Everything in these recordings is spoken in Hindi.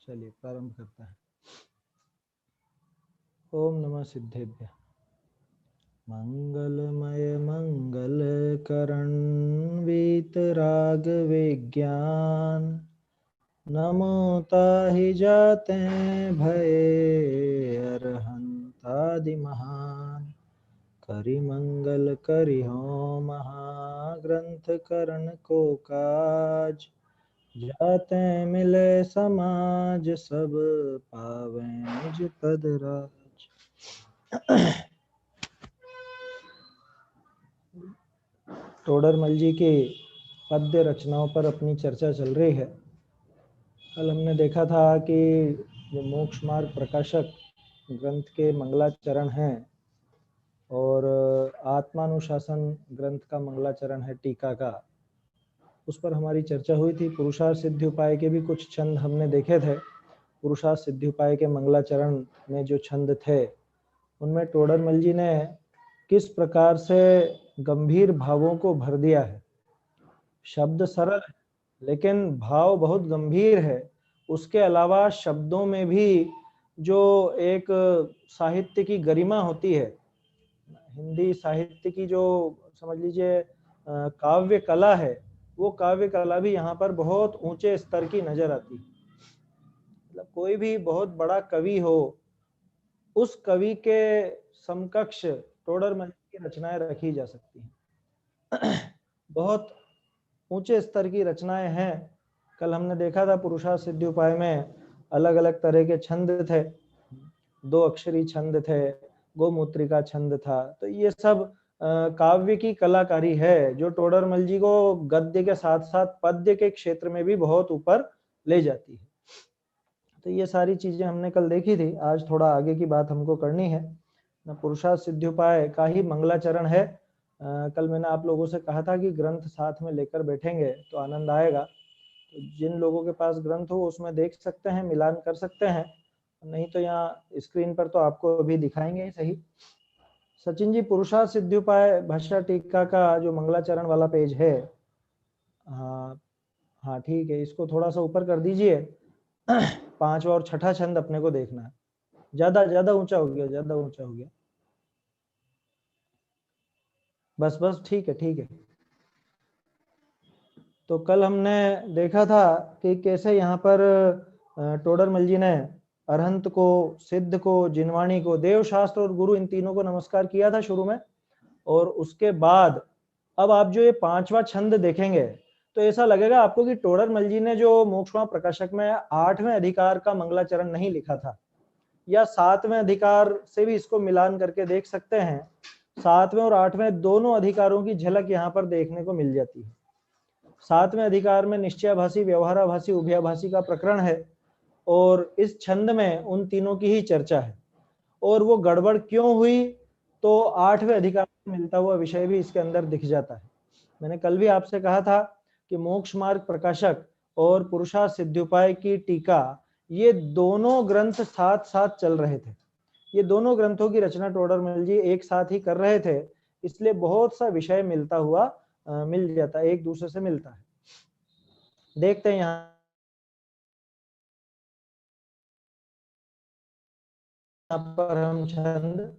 चलिए प्रारंभ करते हैं। ओम नमः सिद्धेभ्य। मंगलमय मंगल करण वीतराग विज्ञान, नमो ताहि जाते भये अरहंतादि महान। करि मंगल करि हो महाग्रंथ करण को काज, जाते मिले समाज सब पावे निज पद राज। टोडरमल जी की पद्य रचनाओं पर अपनी चर्चा चल रही है। कल हमने देखा था कि जो मोक्ष मार्ग प्रकाशक ग्रंथ के मंगलाचरण हैं और आत्मानुशासन ग्रंथ का मंगलाचरण है टीका का, उस पर हमारी चर्चा हुई थी। पुरुषार्थ सिद्धि उपाय के भी कुछ छंद हमने देखे थे। पुरुषार्थ सिद्धि उपाय के मंगलाचरण में जो छंद थे उनमें टोडरमल जी ने किस प्रकार से गंभीर भावों को भर दिया है। शब्द सरल है लेकिन भाव बहुत गंभीर है। उसके अलावा शब्दों में भी जो एक साहित्य की गरिमा होती है, हिंदी साहित्य की जो समझ लीजिए काव्य कला है, वो काव्य कला भी यहाँ पर बहुत ऊंचे स्तर की नजर आती है। मतलब कोई भी बहुत बड़ा कवि हो, उस कवि के समकक्ष टोडरमल की रचनाएं रखी जा सकती हैं। बहुत ऊंचे स्तर की रचनाएं हैं। कल हमने देखा था पुरुषार्थ सिद्धि उपाय में अलग अलग तरह के छंद थे, 2 अक्षरी छंद थे, गोमूत्रिका छंद था। तो ये सब काव्य की कलाकारी है जो टोडरमल जी को गद्य के साथ साथ पद्य के क्षेत्र में भी बहुत ऊपर ले जाती है। तो ये सारी चीजें हमने कल देखी थी। आज थोड़ा आगे की बात हमको करनी है। पुरुषार्थ सिद्धि उपाय का ही मंगलाचरण है। कल मैंने आप लोगों से कहा था कि ग्रंथ साथ में लेकर बैठेंगे तो आनंद आएगा। तो जिन लोगों के पास ग्रंथ हो उसमें देख सकते हैं, मिलान कर सकते हैं, नहीं तो यहाँ स्क्रीन पर तो आपको अभी दिखाएंगे ही सही। सचिन जी, पुरुषार्थ सिद्धि उपाय भाष्य टीका का जो मंगलाचरण वाला पेज है, हाँ हाँ ठीक है, इसको थोड़ा सा ऊपर कर दीजिए। 5वां और 6ठा छंद अपने को देखना है। ज्यादा ज्यादा ऊंचा हो गया, ज्यादा ऊंचा हो गया। बस बस ठीक है, ठीक है। तो कल हमने देखा था कि कैसे यहाँ पर टोडरमल जी ने अरहंत को, सिद्ध को, जिनवाणी को, देव शास्त्र और गुरु, इन तीनों को नमस्कार किया था शुरू में। और उसके बाद अब आप जो ये 5वां छंद देखेंगे तो ऐसा लगेगा आपको कि टोडरमल जी ने जो मोक्षमार्ग प्रकाशक में 8वें अधिकार का मंगलाचरण नहीं लिखा था, या 7वें अधिकार से भी इसको मिलान करके देख सकते हैं। 7वें और 8वें दोनों अधिकारों की झलक यहाँ पर देखने को मिल जाती है। 7वें अधिकार में निश्चयाभासी, व्यवहाराभासी, उभयाभासी का प्रकरण है और इस छंद में उन तीनों की ही चर्चा है। और वो गड़बड़ क्यों हुई, तो 8वें अधिकार में मिलता हुआ विषय भी इसके अंदर दिख जाता है। मैंने कल भी आपसे कहा था कि मोक्ष मार्ग प्रकाशक और पुरुषार्थ सिद्ध्योपाय की टीका, ये दोनों ग्रंथ साथ साथ चल रहे थे। ये दोनों ग्रंथों की रचना टोडरमल जी एक साथ ही कर रहे थे, इसलिए बहुत सा विषय मिलता हुआ मिल जाता है, एक दूसरे से मिलता है। देखते हैं यहाँ पर हम छंद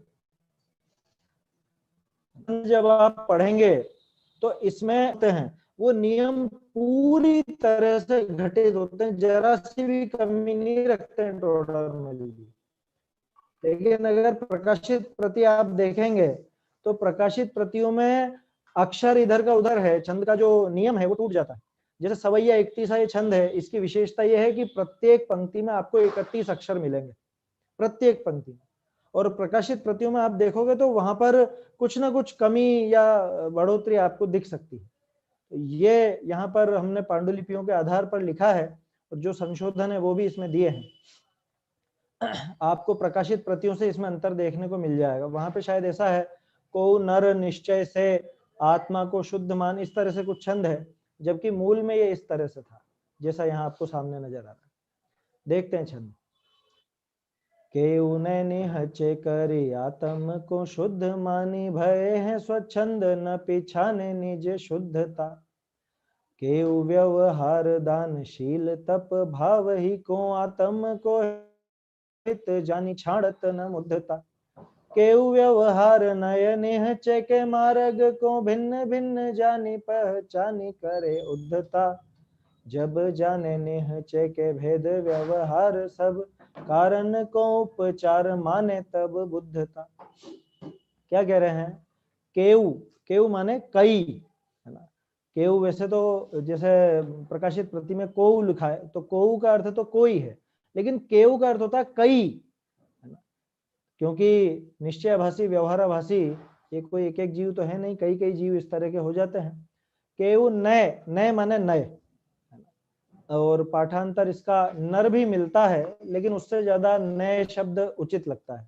जब आप पढ़ेंगे तो इसमें होते हैं वो नियम पूरी तरह से घटित होते हैं, जरा सी भी कमी नहीं रखते हैं टोडरमल जी। लेकिन अगर प्रकाशित प्रति आप देखेंगे तो प्रकाशित प्रतियों में अक्षर इधर का उधर है, छंद का जो नियम है वो टूट जाता है। जैसे सवैया 31 ये छंद है, इसकी विशेषता यह है कि प्रत्येक पंक्ति में आपको 31 अक्षर मिलेंगे, प्रत्येक पंक्ति में। और प्रकाशित प्रतियों में आप देखोगे तो वहां पर कुछ ना कुछ कमी या बढ़ोतरी आपको दिख सकती है। तो ये यहाँ पर हमने पांडुलिपियों के आधार पर लिखा है और जो संशोधन है वो भी इसमें दिए हैं। आपको प्रकाशित प्रतियों से इसमें अंतर देखने को मिल जाएगा। वहां पे शायद ऐसा है, को नर निश्चय से आत्मा को शुद्ध मान, इस तरह से कुछ छंद है, जबकि मूल में ये इस तरह से था जैसा यहाँ आपको सामने नजर आ रहा है। देखते हैं छंद। केउ ने निहचे करी आत्म को शुद्ध मानी, भय है स्वच्छंद न पिछाने निज शुद्धता। केउ व्यवहार दानशील तप भाव ही को आत्म को हित जानी छाड़त न मुद्धता। केउ व्यवहार नय निहचे के मार्ग को भिन्न भिन्न जानी पहचानी करे उद्धता। जब जाने निहचे के भेद व्यवहार सब कारण को उपचार माने तब बुद्धता। क्या कह रहे हैं? केउ, केउ माने कई, है ना। केउ वैसे तो जैसे प्रकाशित प्रति में कोउ लिखा है, तो कोउ का अर्थ तो कोई है, लेकिन केउ का अर्थ होता है कई, है ना। क्योंकि निश्चयाभासी व्यवहाराभासी ये कोई एक एक जीव तो है नहीं, कई कई जीव इस तरह के हो जाते हैं। केउ नय, नय माने नय, और पाठांतर इसका नर भी मिलता है, लेकिन उससे ज्यादा नए शब्द उचित लगता है,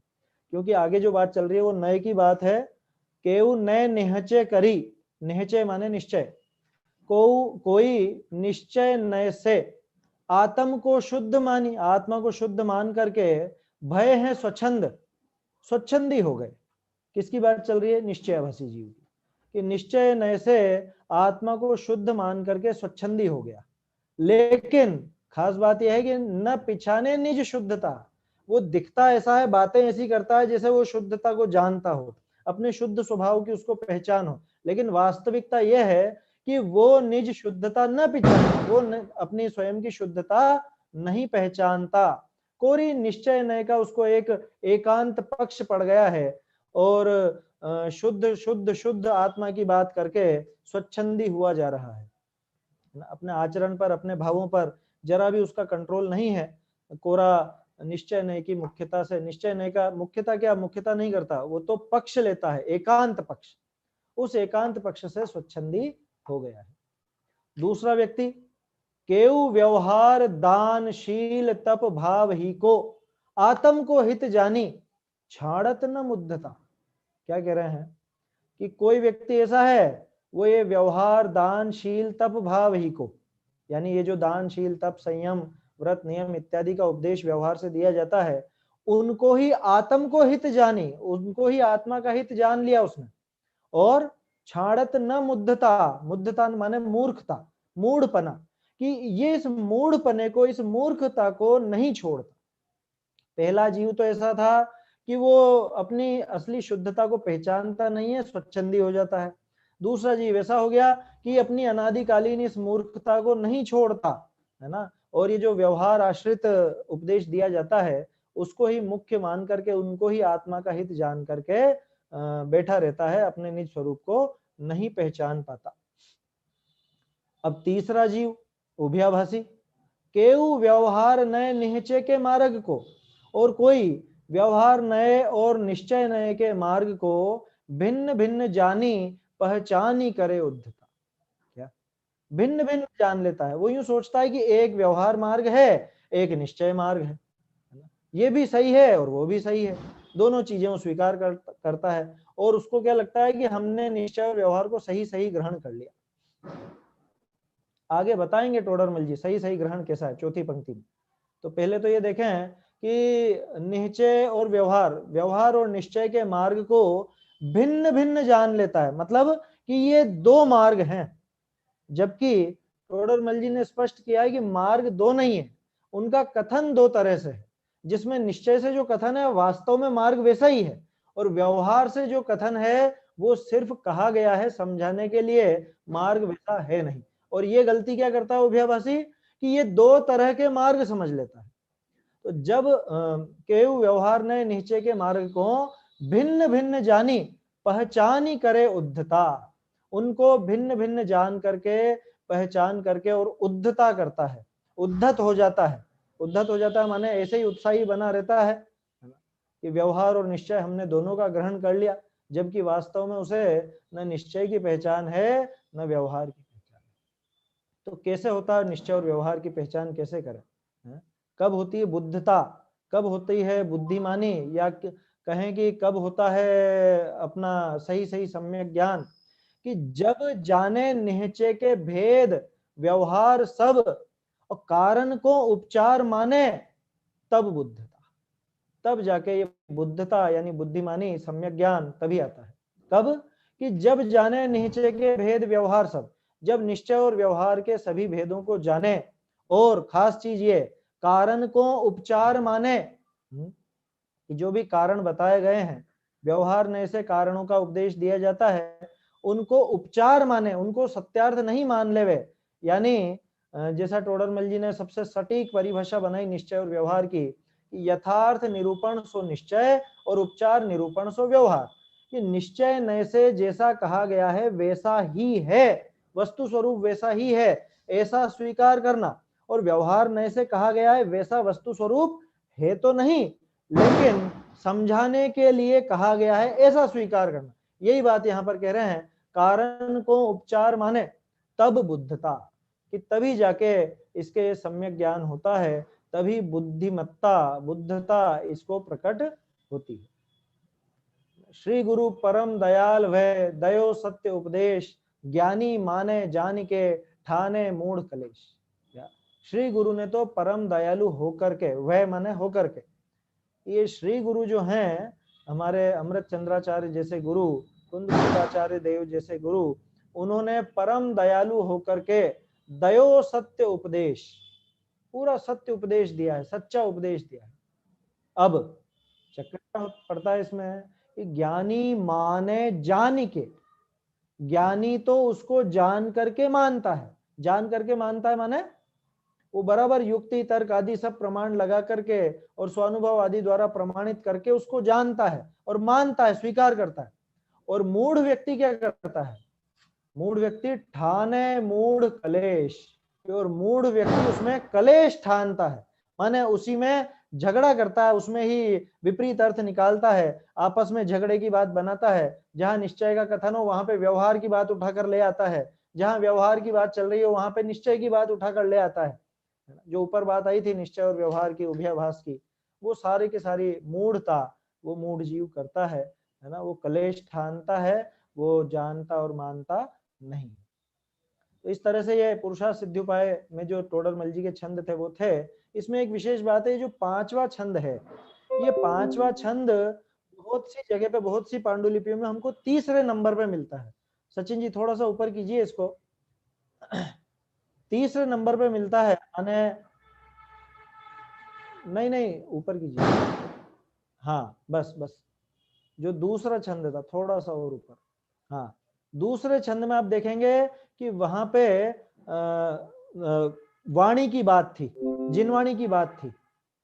क्योंकि आगे जो बात चल रही है वो नए की बात है। केउ नय निहचे करी, निहचे माने निश्चय, कोई निश्चय नय से आत्म को शुद्ध मानी, आत्मा को शुद्ध मान करके भय है स्वच्छंद, स्वच्छंदी हो गए। किसकी बात चल रही है? निश्चयाभासी जीव की, कि निश्चय नय से आत्मा को शुद्ध मान करके स्वच्छंदी हो गया। लेकिन खास बात यह है कि न पिछाने निज शुद्धता, वो दिखता ऐसा है, बातें ऐसी करता है जैसे वो शुद्धता को जानता हो, अपने शुद्ध स्वभाव की उसको पहचान हो, लेकिन वास्तविकता यह है कि वो निज शुद्धता न पहचानता, वो अपनी स्वयं की शुद्धता नहीं पहचानता। कोरी निश्चय नय का उसको एक एकांत पक्ष पड़ गया है, और शुद्ध शुद्ध शुद्ध आत्मा की बात करके स्वच्छंदी हुआ जा रहा है। अपने आचरण पर, अपने भावों पर जरा भी उसका कंट्रोल नहीं है। कोरा निश्चय नय की मुख्यता से, निश्चय नय का मुख्यता क्या, मुख्यता नहीं करता, वो तो पक्ष लेता है, एकांत पक्ष, उस एकांत पक्ष से स्वच्छंदी हो गया है। दूसरा व्यक्ति, केउ व्यवहार दानशील तप भाव ही को आत्म को हित जानी छाड़त न मुद्धता। क्या कह रहे हैं? कि कोई व्यक्ति ऐसा है, वो ये व्यवहार दानशील तप भाव ही को, यानी ये जो दानशील तप संयम व्रत नियम इत्यादि का उपदेश व्यवहार से दिया जाता है, उनको ही आत्म को हित जानी, उनको ही आत्मा का हित जान लिया उसने, और छाड़त न मुद्धता, मुद्धता माने मूर्खता, मूढ़पना, कि ये इस मूढ़पने को, इस मूर्खता को नहीं छोड़ता। पहला जीव तो ऐसा था कि वो अपनी असली शुद्धता को पहचानता नहीं है, स्वच्छंदी हो जाता है। दूसरा जीव ऐसा हो गया कि अपनी अनादिकालीन इस मूर्खता को नहीं छोड़ता, है ना, और ये जो व्यवहार आश्रित उपदेश दिया जाता है उसको ही मुख्य मान करके, उनको ही आत्मा का हित जान करके बैठा रहता है, अपने निज स्वरूप को नहीं पहचान पाता। अब तीसरा जीव उभयाभासी, केउ व्यवहार नए निश्चय के मार्ग को, और कोई व्यवहार नए और निश्चय नए के मार्ग को भिन्न भिन्न जानी पहचानी करे उद्धता। क्या भिन्न भिन्न जान लेता है? वो यूं सोचता है कि एक व्यवहार मार्ग है, एक निश्चय मार्ग है ना, ये भी सही है और वो भी सही है, दोनों चीजें वो स्वीकार करता है, और उसको क्या लगता है कि हमने निश्चय और व्यवहार को सही सही ग्रहण कर लिया। आगे बताएंगे टोडरमल जी सही सही ग्रहण कैसा है चौथी पंक्ति में। तो पहले तो ये देखें कि निश्चय और व्यवहार, व्यवहार और निश्चय के मार्ग को भिन्न भिन्न जान लेता है, मतलब कि ये दो मार्ग हैं, जबकि टोडरमल जी ने स्पष्ट किया है कि मार्ग दो नहीं है, उनका कथन दो तरह से है। जिसमें निश्चय से जो कथन है वास्तव में मार्ग वैसा ही है, और व्यवहार से जो कथन है वो सिर्फ कहा गया है समझाने के लिए, मार्ग वैसा है नहीं। और ये गलती क्या करता है उभयाभासी, कि ये दो तरह के मार्ग समझ लेता है। तो जब केवल व्यवहार ने नीचे के मार्ग को भिन्न भिन्न जानी पहचानी करे उद्धता, उनको भिन्न भिन्न जान करके पहचान करके और उद्धता करता है, उद्धत हो जाता है। उद्धत हो जाता है माने ऐसे ही उत्साही बना रहता है कि व्यवहार और निश्चय हमने दोनों का ग्रहण कर लिया, जबकि वास्तव में उसे न निश्चय की पहचान है न व्यवहार की पहचान। तो कैसे होता है निश्चय और व्यवहार की पहचान कैसे करें? कब होती है बुद्धता, कब होती है बुद्धिमानी, या कहें कि कब होता है अपना सही सही सम्यक ज्ञान, कि जब जाने निहचे के भेद व्यवहार सब और कारण को उपचार माने तब बुद्धता, तब जाके ये बुद्धता यानी बुद्धिमानी सम्यक ज्ञान तभी आता है। कब? कि जब जाने निहचे के भेद व्यवहार सब, जब निश्चय और व्यवहार के सभी भेदों को जाने और खास चीज ये कारण को उपचार माने, कि जो भी कारण बताए गए हैं व्यवहार में ऐसे कारणों का उपदेश दिया जाता है, उनको उपचार माने, उनको सत्यार्थ नहीं मान लेवे। यानी जैसा टोडरमल जी ने सबसे सटीक परिभाषा बनाई निश्चय और व्यवहार की, यथार्थ निरूपण सो निश्चय और उपचार निरूपण सो व्यवहार। कि निश्चय नय से जैसा कहा गया है वैसा ही है, वस्तु स्वरूप वैसा ही है ऐसा स्वीकार करना, और व्यवहार नय से कहा गया है वैसा वस्तु स्वरूप है तो नहीं लेकिन समझाने के लिए कहा गया है ऐसा स्वीकार करना। यही बात यहाँ पर कह रहे हैं, कारण को उपचार माने तब बुद्धता, कि तभी जाके इसके सम्यक ज्ञान होता है, तभी बुद्धिमत्ता बुद्धता इसको प्रकट होती है। श्री गुरु परम दयाल वह दयो सत्य उपदेश, ज्ञानी माने जान के ठाने मूढ़ कलेश। श्री गुरु ने तो परम दयालु होकर के, वह माने होकर के, ये श्री गुरु जो हैं हमारे अमृत चंद्राचार्य जैसे गुरु, कुंदकुंदाचार्य देव जैसे गुरु, उन्होंने परम दयालु होकर के दयो सत्य उपदेश, पूरा सत्य उपदेश दिया है, सच्चा उपदेश दिया है। अब चक्र पड़ता है इसमें कि ज्ञानी माने जान के, ज्ञानी तो उसको जान करके मानता है, जान करके मानता है माने वो बराबर युक्ति तर्क आदि सब प्रमाण लगा करके और स्वानुभव आदि द्वारा प्रमाणित करके उसको जानता है और मानता है, स्वीकार करता है। और मूढ़ व्यक्ति क्या करता है, मूढ़ व्यक्ति ठाने मूढ़ कलेश, और मूढ़ व्यक्ति उसमें कलेश ठानता है, माने उसी में झगड़ा करता है, उसमें ही विपरीत अर्थ निकालता है, आपस में झगड़े की बात बनाता है। जहां निश्चय का कथन हो वहां पे व्यवहार की बात उठाकर ले आता है, जहां व्यवहार की बात चल रही हो वहां पे निश्चय की बात उठाकर ले आता है। जो ऊपर बात आई थी निश्चय और व्यवहार की उभयाभास की, वो सारी की सारी मूढ़ता वो मूढ़ जीव करता है ना, वो कलेश ठानता है, वो जानता और मानता नहीं। तो इस तरह से ये पुरुषार्थ सिद्ध्युपाय में जो टोडरमल जी के छंद थे वो थे। इसमें एक विशेष बात है, जो पांचवा छंद है, ये पांचवा छंद बहुत सी जगह पे, बहुत सी पांडुलिपियों में हमको तीसरे नंबर पे मिलता है। सचिन जी थोड़ा सा ऊपर कीजिए इसको, तीसरे नंबर पे मिलता है। नहीं नहीं ऊपर कीजिए, हाँ बस बस, जो दूसरा छंद था थोड़ा सा और ऊपर, हाँ दूसरे छंद में आप देखेंगे कि वहां पे वाणी की बात थी, जिनवाणी की बात थी,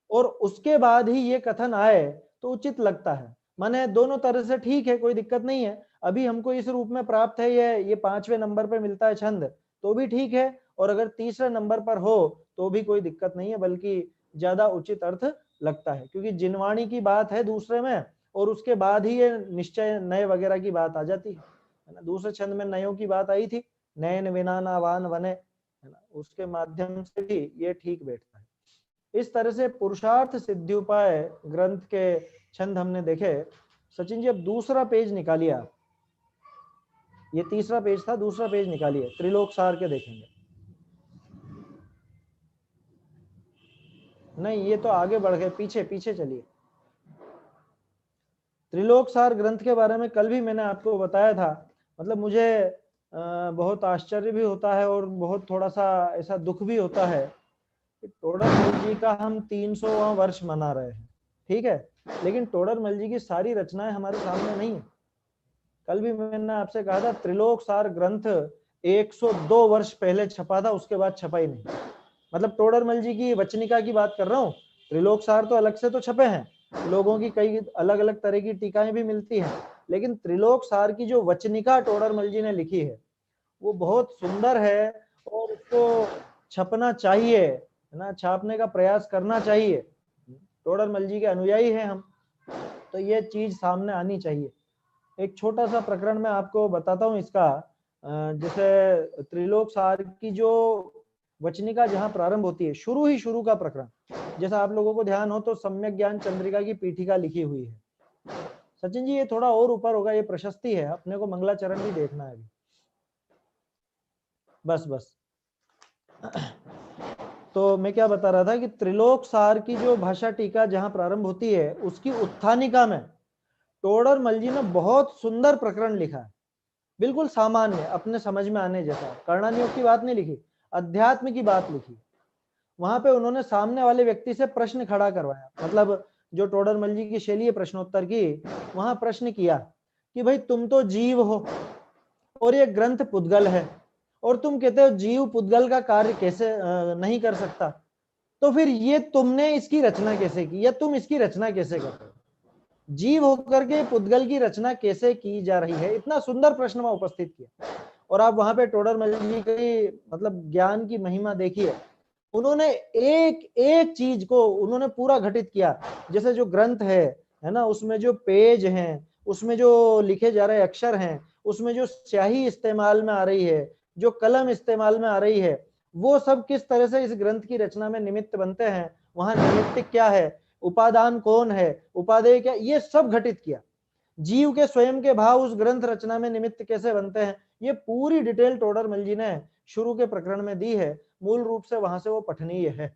और उसके बाद ही ये कथन आए तो उचित लगता है। माने दोनों तरह से ठीक है, कोई दिक्कत नहीं है। अभी हमको इस रूप में प्राप्त है, ये पांचवें नंबर पे मिलता है छंद तो भी ठीक है, और अगर तीसरे नंबर पर हो तो भी कोई दिक्कत नहीं है, बल्कि ज्यादा उचित अर्थ लगता है, क्योंकि जिनवाणी की बात है दूसरे में और उसके बाद ही ये निश्चय नए वगैरह की बात आ जाती है ना। दूसरे छंद में नयों की बात आई थी, नयन विनाना वान वने, है ना, उसके माध्यम से भी ये ठीक बैठता है। इस तरह से पुरुषार्थ सिद्ध्युपाय ग्रंथ के छंद हमने देखे। सचिन जी अब दूसरा पेज निकालिए आप, ये तीसरा पेज था, दूसरा पेज निकालिए, त्रिलोक सार के देखेंगे। नहीं ये तो आगे बढ़ गए, पीछे पीछे चलिए। त्रिलोक सार ग्रंथ के बारे में कल भी मैंने आपको बताया था। मतलब मुझे बहुत आश्चर्य भी होता है और बहुत थोड़ा सा ऐसा दुख भी होता है कि टोडरमल जी का हम 300वां वर्ष मना रहे हैं, ठीक है, लेकिन टोडरमल जी की सारी रचनाएं हमारे सामने नहीं है। कल भी मैंने आपसे कहा था त्रिलोक सार ग्रंथ 102 वर्ष पहले छपा था, उसके बाद छपा ही नहीं। मतलब टोडरमल जी की वचनिका की बात कर रहा हूँ, त्रिलोक सार तो अलग से तो छपे हैं, लोगों की कई अलग अलग तरह की टीकाएं भी मिलती हैं, लेकिन त्रिलोक सार की जो वचनिका टोडरमल जी ने लिखी है वो बहुत सुंदर है और उसको छपना चाहिए, है ना, छापने का प्रयास करना चाहिए। टोडरमल जी के अनुयायी हैं हम, तो ये चीज सामने आनी चाहिए। एक छोटा सा प्रकरण मैं आपको बताता हूँ इसका। जैसे त्रिलोक सार की जो वचनिका जहाँ प्रारंभ होती है, शुरू का प्रकरण, जैसा आप लोगों को ध्यान हो तो सम्यक ज्ञान चंद्रिका की पीठिका लिखी हुई है। सचिन जी ये थोड़ा और ऊपर होगा, ये प्रशस्ति है, अपने को मंगलाचरण भी देखना है अभी। बस बस तो मैं क्या बता रहा था कि त्रिलोक सार की जो भाषा टीका जहां प्रारंभ होती है उसकी उत्थानिका में टोडरमल जी ने बहुत सुंदर प्रकरण लिखा है, बिल्कुल सामान्य, अपने समझ में आने जैसा, कर्णनियोग की बात नहीं लिखी, अध्यात्म की बात लिखी। वहां पे उन्होंने सामने वाले व्यक्ति से प्रश्न खड़ा करवाया, मतलब जो टोडरमल जी की शैली है प्रश्नोत्तर की, वहां प्रश्न किया कि भाई तुम तो जीव हो और ये ग्रंथ पुद्गल है, और तुम कहते हो जीव पुद्गल का कार्य कैसे नहीं कर सकता, तो फिर ये तुमने इसकी रचना कैसे की, या तुम इसकी रचना कैसे कर रहे हो, जीव होकर के पुद्गल की रचना कैसे की जा रही है। इतना सुंदर प्रश्न वहां उपस्थित किया। और आप वहां पे टोडरमल जी की मतलब ज्ञान की महिमा देखिए, उन्होंने एक एक चीज को उन्होंने पूरा घटित किया। जैसे जो ग्रंथ है ना, उसमें जो पेज हैं, उसमें जो लिखे जा रहे अक्षर हैं, उसमें जो स्याही इस्तेमाल में आ रही है, जो कलम इस्तेमाल में आ रही है, वो सब किस तरह से इस ग्रंथ की रचना में निमित्त बनते हैं, वहां निमित्त क्या है, उपादान कौन है, उपादेय क्या, ये सब घटित किया। जीव के स्वयं के भाव उस ग्रंथ रचना में निमित्त कैसे बनते हैं, ये पूरी डिटेल टोडरमल जी ने शुरू के प्रकरण में दी है। मूल रूप से वहां से वो पठनीय है।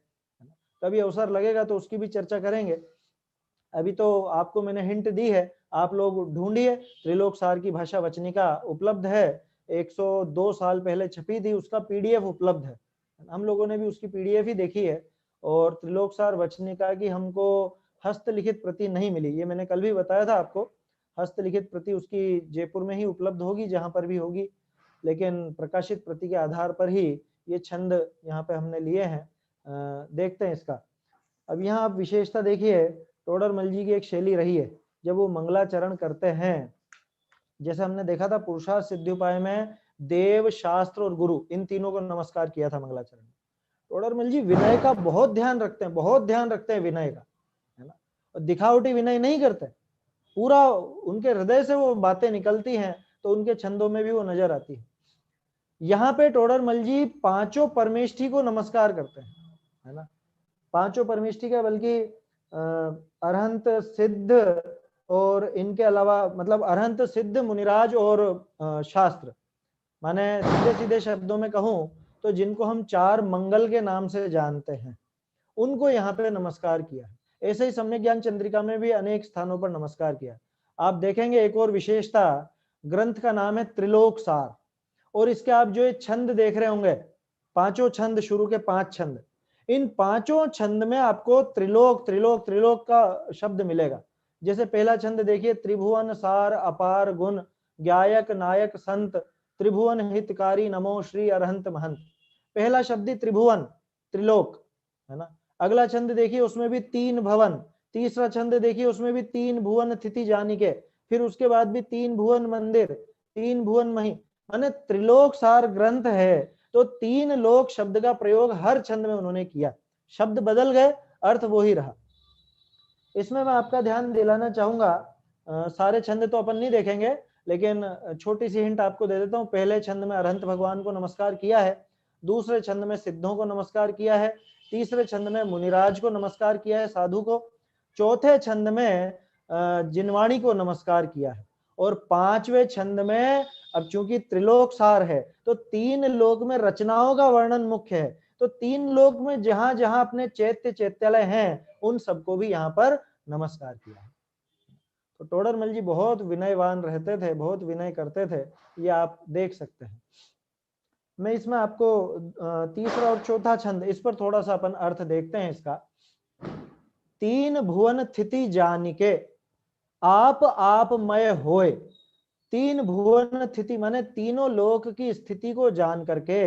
कभी अवसर लगेगा तो उसकी भी चर्चा करेंगे। अभी तो आपको मैंने हिंट दी है, आप लोग ढूंढिए, त्रिलोक सार की भाषा वचनिका उपलब्ध है, 102 साल पहले छपी थी, उसका पीडीएफ उपलब्ध है। हम लोगों ने भी उसकी पीडीएफ ही देखी है। और त्रिलोक सार वचनिका की हमको हस्तलिखित प्रति नहीं मिली, ये मैंने कल भी बताया था आपको। हस्तलिखित प्रति उसकी जयपुर में ही उपलब्ध होगी, जहां पर भी होगी, लेकिन प्रकाशित प्रति के आधार पर ही ये छंद यहाँ पे हमने लिए हैं। देखते हैं इसका। अब यहाँ आप विशेषता देखिए, टोडरमल जी की एक शैली रही है, जब वो मंगलाचरण करते हैं, जैसे हमने देखा था पुरुषार्थ सिद्धिउपाय में देव, शास्त्र और गुरु, इन तीनों को नमस्कार किया था मंगलाचरण में। टोडरमल जी विनय का बहुत ध्यान रखते हैं, बहुत ध्यान रखते हैं विनय का, है ना, और दिखावटी विनय नहीं करते, पूरा उनके हृदय से वो बातें निकलती हैं, तो उनके छंदों में भी वो नजर आती है। यहाँ पे टोडरमल जी पांचों परमेष्ठी को नमस्कार करते हैं, है ना, पांचों परमेष्ठी का, बल्कि अरहंत, सिद्ध, और इनके अलावा मतलब अरहंत, सिद्ध, मुनिराज और शास्त्र, माने सीधे सीधे शब्दों में कहूं तो जिनको हम चार मंगल के नाम से जानते हैं, उनको यहाँ पे नमस्कार किया। ऐसे ही सम्यक ज्ञान चंद्रिका में भी अनेक स्थानों पर नमस्कार किया। आप देखेंगे एक और विशेषता, ग्रंथ का नाम है त्रिलोक सार, और इसके आप जो ये छंद देख रहे होंगे, पांचों छंद, शुरू के 5 छंद, इन पांचों छंद में आपको त्रिलोक त्रिलोक त्रिलोक का शब्द मिलेगा। जैसे पहला छंद देखिए, त्रिभुवन सार अपार गुण, ज्ञायक नायक संत, त्रिभुवन हितकारी नमो श्री अरहंत महंत। पहला शब्द त्रिभुवन, त्रिलोक, है ना। अगला छंद देखिए, उसमें भी 3 भवन। तीसरा छंद देखिए, उसमें भी 3 भुवन तिथि जानिके, फिर उसके बाद भी 3 भुवन मंदिर, 3 भुवन मही, माने त्रिलोक सार ग्रंथ है, तो 3 लोक शब्द का प्रयोग हर छंद में उन्होंने किया। शब्द बदल गए, अर्थ वो ही रहा। इसमें मैं आपका ध्यान दिलाना चाहूंगा, सारे छंद तो अपन नहीं देखेंगे, लेकिन छोटी सी हिंट आपको दे देता हूँ। पहले छंद में अरहंत भगवान को नमस्कार किया है, दूसरे छंद में सिद्धों को नमस्कार किया है, तीसरे छंद में मुनिराज को नमस्कार किया है, साधु को, चौथे छंद में जिनवाणी को नमस्कार किया है, और पांचवें छंद में, अब चूंकि त्रिलोक सार है तो 3 लोक में रचनाओं का वर्णन मुख्य है, तो 3 लोक में जहां जहां अपने चैत्य चैत्यालय हैं, उन सबको भी यहाँ पर नमस्कार किया है। तो टोडरमल जी बहुत विनयवान रहते थे, बहुत विनय करते थे, ये आप देख सकते हैं। मैं इसमें आपको तीसरा और चौथा छंद, इस पर थोड़ा सा अपन अर्थ देखते हैं इसका। 3 भुवन स्थिति जानिके, आप मय होए। 3 भुवन स्थिति माने तीनों लोक की स्थिति को जान करके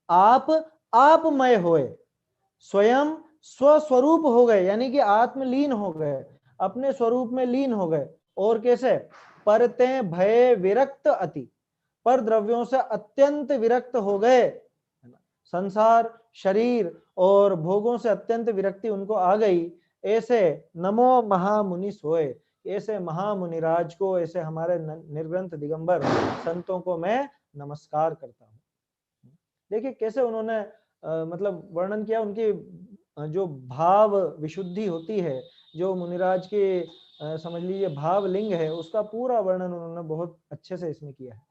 आप मय होए, स्वयं स्वस्वरूप हो गए, यानी कि आत्मलीन हो गए, अपने स्वरूप में लीन हो गए। और कैसे, परते भय विरक्त अति, पर द्रव्यों से अत्यंत विरक्त हो गए, संसार, शरीर और भोगों से अत्यंत विरक्ति उनको आ गई। ऐसे नमो महामुनि सोए, ऐसे महामुनिराज को, ऐसे हमारे निर्ग्रंथ दिगंबर संतों को मैं नमस्कार करता हूँ। देखिए कैसे उन्होंने मतलब वर्णन किया, उनकी जो भाव विशुद्धि होती है, जो मुनिराज के समझ लीजिए भाव लिंग है, उसका पूरा वर्णन उन्होंने बहुत अच्छे से इसमें किया है।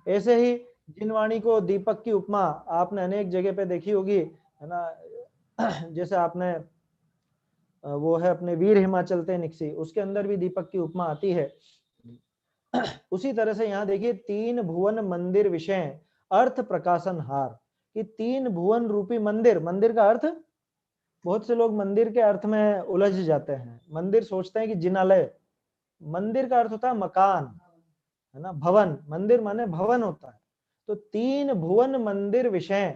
ऐसे ही जिनवाणी को दीपक की उपमा आपने अनेक जगह पे देखी होगी, है ना। जैसे आपने वो है अपने वीर हिमाचल ते निकसी, उसके अंदर भी दीपक की उपमा आती है। उसी तरह से यहाँ देखिए, तीन भुवन मंदिर विषय अर्थ प्रकाशन हार, कि तीन भुवन रूपी मंदिर, मंदिर का अर्थ, बहुत से लोग मंदिर के अर्थ में उलझ जाते हैं। मंदिर सोचते हैं कि जिनालय, मंदिर का अर्थ होता है मकान, है ना, भवन, मंदिर माने भवन होता है। तो तीन भुवन मंदिर विषय,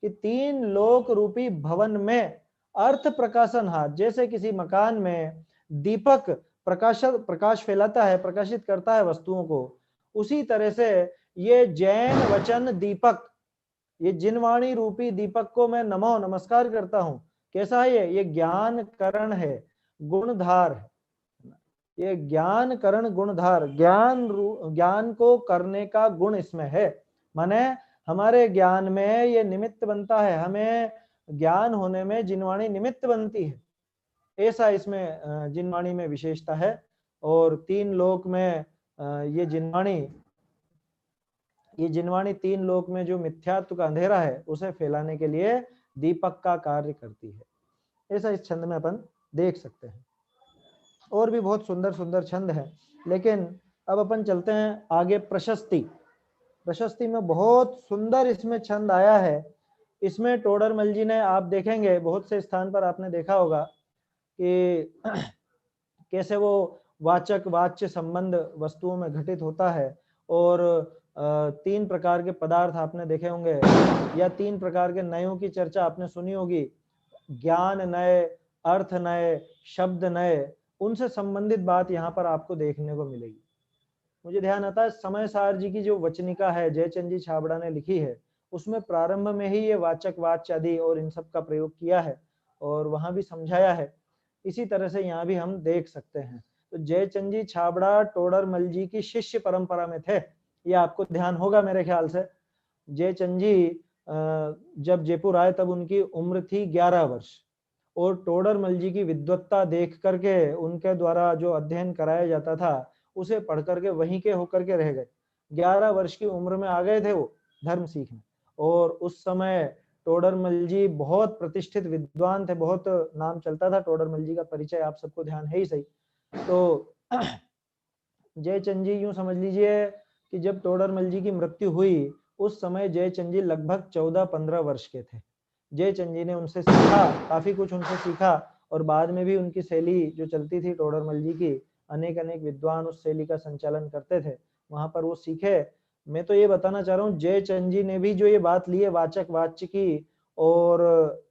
कि तीन लोक रूपी भवन में अर्थ प्रकाशन हाथ, जैसे किसी मकान में दीपक प्रकाश फैलाता है, प्रकाशित करता है वस्तुओं को, उसी तरह से ये जैन वचन दीपक, ये जिनवाणी रूपी दीपक को मैं नमो नमस्कार करता हूं। कैसा है ये ज्ञान करण है, गुणधार है, ये ज्ञान करण गुणधार, ज्ञान को करने का गुण इसमें है। माने हमारे ज्ञान में ये निमित्त बनता है, हमें ज्ञान होने में जिनवाणी निमित्त बनती है, ऐसा इसमें जिनवाणी में विशेषता है। और तीन लोक में ये जिनवाणी तीन लोक में जो मिथ्यात्व का अंधेरा है उसे फैलाने के लिए दीपक का कार्य करती है। ऐसा इस छंद में अपन देख सकते हैं। और भी बहुत सुंदर सुंदर छंद है, लेकिन अब अपन चलते हैं आगे। प्रशस्ति, प्रशस्ति में बहुत सुंदर इसमें छंद आया है। इसमें टोडरमल जी ने, आप देखेंगे बहुत से स्थान पर आपने देखा होगा कि कैसे वो वाचक वाच्य संबंध वस्तुओं में घटित होता है। और तीन प्रकार के पदार्थ आपने देखे होंगे, या तीन प्रकार के नयों की चर्चा आपने सुनी होगी, ज्ञान नय, अर्थ नय, शब्द नय, उनसे संबंधित बात यहाँ पर आपको देखने को मिलेगी। मुझे ध्यान आता है समय सार जी की जो वचनिका है जयचंद जी छाबड़ा ने लिखी है, उसमें प्रारंभ में ही ये वाचक वाच्य आदि और इन सब का प्रयोग किया है और वहां भी समझाया है। इसी तरह से यहाँ भी हम देख सकते हैं। तो जयचंद जी छाबड़ा टोडरमल जी की शिष्य परंपरा में थे, ये आपको ध्यान होगा मेरे ख्याल से। जयचंद जी जब जयपुर आए तब उनकी उम्र थी 11 वर्ष, और टोडरमल जी की विद्वत्ता देख करके उनके द्वारा जो अध्ययन कराया जाता था उसे पढ़ करके वहीं के होकर के रह गए। 11 वर्ष की उम्र में आ गए थे वो धर्म सीखने। और उस समय टोडरमल जी बहुत प्रतिष्ठित विद्वान थे, बहुत नाम चलता था टोडरमल जी का, परिचय आप सबको ध्यान है ही सही। तो जयचंद जी यूं समझ लीजिए कि जब टोडरमल जी की मृत्यु हुई उस समय जयचंद जी लगभग 14-15 वर्ष के थे। जयचंद जी ने उनसे सीखा, काफी कुछ उनसे सीखा, और बाद में भी उनकी शैली जो चलती थी टोडरमल जी की, अनेक अनेक विद्वान उस शैली का संचालन करते थे, वहां पर वो सीखे। मैं तो ये बताना चाह रहा हूँ जयचंद जी ने भी जो ये बात ली है वाचक वाच्य की, और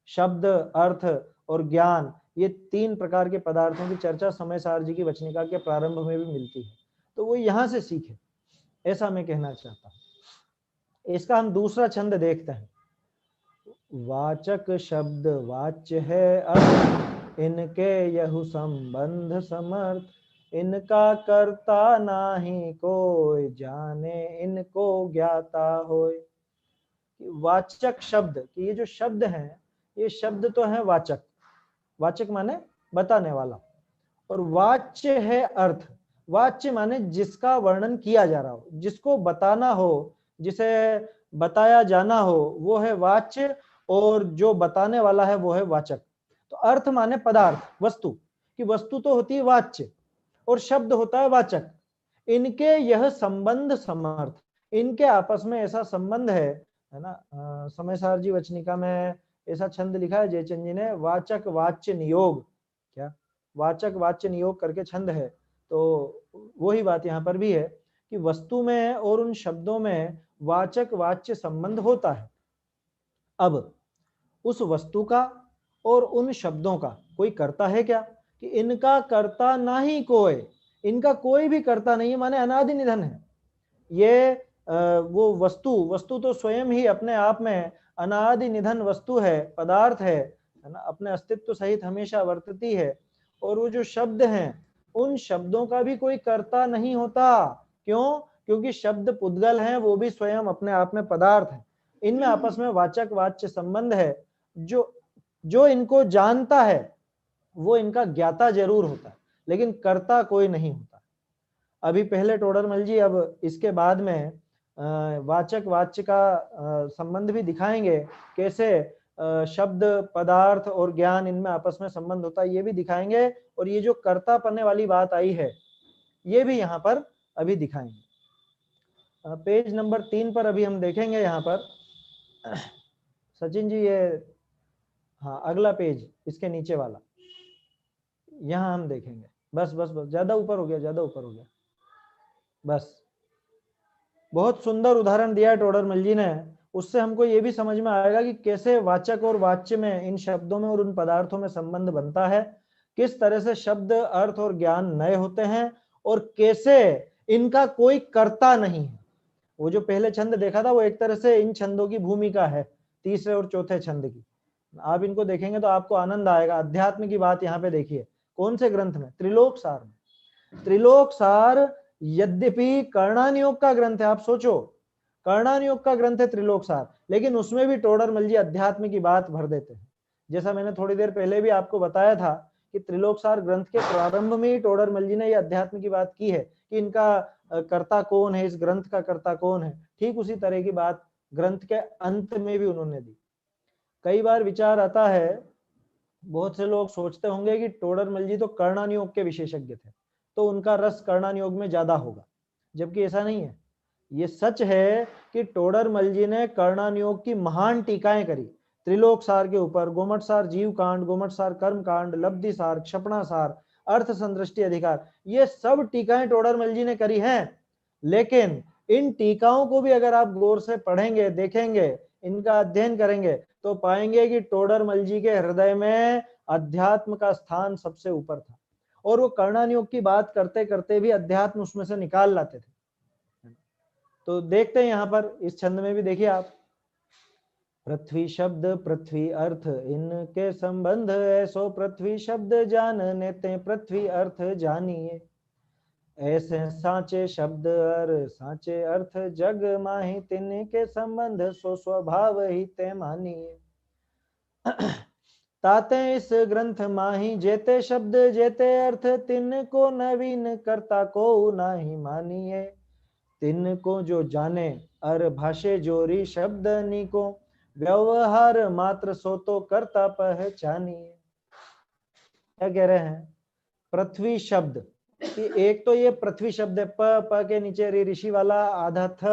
शब्द अर्थ और ज्ञान, ये तीन प्रकार के पदार्थों की चर्चा समय सार जी की वचनिका के प्रारंभ में भी मिलती है, तो वो यहाँ से सीखे, ऐसा मैं कहना चाहता हूँ। इसका हम दूसरा छंद देखते हैं। वाचक शब्द वाच्य है अर्थ, इनके यहु संबंध समर्थ, इनका करता नाही कोई, जाने इनको ज्ञाता होय। वाचक शब्द, कि ये जो शब्द हैं ये शब्द तो है वाचक, वाचक माने बताने वाला, और वाच्य है अर्थ, वाच्य माने जिसका वर्णन किया जा रहा हो, जिसको बताना हो, जिसे बताया जाना हो, वो है वाच्य, और जो बताने वाला है वो है वाचक। तो अर्थ माने पदार्थ, वस्तु, कि वस्तु तो होती है वाच्य और शब्द होता है वाचक। इनके यह संबंध समर्थ, इनके आपस में ऐसा संबंध है ना। समय सार जी वचनिका में ऐसा छंद लिखा है जयचंद जी ने, वाचक वाच्य नियोग, क्या वाचक वाच्य नियोग करके छंद है। तो वही बात यहाँ पर भी है कि वस्तु में और उन शब्दों में वाचक वाच्य संबंध होता है। अब उस वस्तु का और उन शब्दों का कोई कर्ता है क्या, कि इनका कर्ता ना ही कोई, इनका कोई भी कर्ता नहीं है, माने अनादि निधन है। ये वो वस्तु तो स्वयं ही अपने आप में अनादि निधन वस्तु है, पदार्थ है ना, अपने अस्तित्व सहित हमेशा वर्तती है। और वो जो शब्द हैं उन शब्दों का भी कोई कर्ता नहीं होता। क्यों? क्योंकि शब्द पुद्गल हैं, वो भी स्वयं अपने आप में पदार्थ है। इनमें आपस में वाचक वाच्य संबंध है। जो इनको जानता है वो इनका ज्ञाता जरूर होता है, लेकिन कर्ता कोई नहीं होता। अभी पहले टोडरमल जी अब इसके बाद में वाचक वाच्य का संबंध भी दिखाएंगे, कैसे शब्द पदार्थ और ज्ञान इनमें आपस में संबंध होता है, ये भी दिखाएंगे। और ये जो कर्ता पन्ने वाली बात आई है, ये भी यहाँ पर अभी दिखाएंगे। पेज नंबर 3 पर अभी हम देखेंगे यहाँ पर। सचिन जी ये, हाँ अगला पेज इसके नीचे वाला, यहाँ हम देखेंगे। बस बस बस, ज्यादा ऊपर हो गया, ज्यादा ऊपर हो गया, बस। बहुत सुंदर उदाहरण दिया है टोडरमल जी ने, उससे हमको ये भी समझ में आएगा कि कैसे वाचक और वाच्य में, इन शब्दों में और उन पदार्थों में संबंध बनता है, किस तरह से शब्द, अर्थ और ज्ञान नए होते हैं, और कैसे इनका कोई कर्ता नहीं है। वो जो पहले छंद देखा था वो एक तरह से इन छंदों की भूमिका है, तीसरे और चौथे छंद की। आप इनको देखेंगे तो आपको आनंद आएगा। अध्यात्म की बात यहाँ पे देखिए, कौन से ग्रंथ में? त्रिलोक सार में। त्रिलोक सार यद्यपि कर्णानियोग का ग्रंथ है, आप सोचो कर्णानियोग का ग्रंथ है त्रिलोक सार, लेकिन उसमें भी टोडरमल जी अध्यात्म की बात भर देते हैं। जैसा मैंने थोड़ी देर पहले भी आपको बताया था कि त्रिलोक सार ग्रंथ के प्रारंभ में ही टोडरमल जी ने ये अध्यात्म की बात की है कि इनका कर्ता कौन है, इस ग्रंथ का कर्ता कौन है। ठीक उसी तरह की बात ग्रंथ के अंत में भी उन्होंने दी। कई बार विचार आता है, बहुत से लोग सोचते होंगे कि टोडरमल जी तो कर्णानियोग के विशेषज्ञ थे, तो उनका रस कर्णानियोग में ज्यादा होगा, जबकि ऐसा नहीं है। ये सच है कि टोडरमल जी ने कर्णानियोग की महान टीकाएं करी, त्रिलोक सार के ऊपर, गोमट सार जीव कांड, गोमट सार कर्म कांड, लब्धि सार, क्षपणा सार, अर्थ संदृष्टि अधिकार, ये सब टीकाएं टोडरमल जी ने करी हैं। लेकिन इन टीकाओं को भी अगर आप गौर से पढ़ेंगे, देखेंगे, इनका अध्ययन करेंगे, तो पाएंगे कि टोडरमल जी के हृदय में अध्यात्म का स्थान सबसे ऊपर था, और वो कर्णानियोग की बात करते करते भी अध्यात्म उसमें से निकाल लाते थे। तो देखते हैं यहाँ पर इस छंद में भी देखिए आप, पृथ्वी शब्द पृथ्वी अर्थ इनके संबंध ऐसो पृथ्वी शब्द जानने ते पृथ्वी अर्थ जानिए, ऐसे साचे शब्द और साचे अर्थ जग माही तिनके संबंध सो स्वभाव ही ते मानिए। ताते इस ग्रंथ माही जेते शब्द जेते अर्थ तिनको नवीन करता को नाही मानिए, तिनको जो जाने अर भाषे जोरी शब्द निको व्यवहार मात्र सो तो करता पहचानिए। क्या कह रहे हैं? पृथ्वी शब्द कि एक तो ये पृथ्वी शब्द है, प के नीचे ऋषि वाला आधा थ,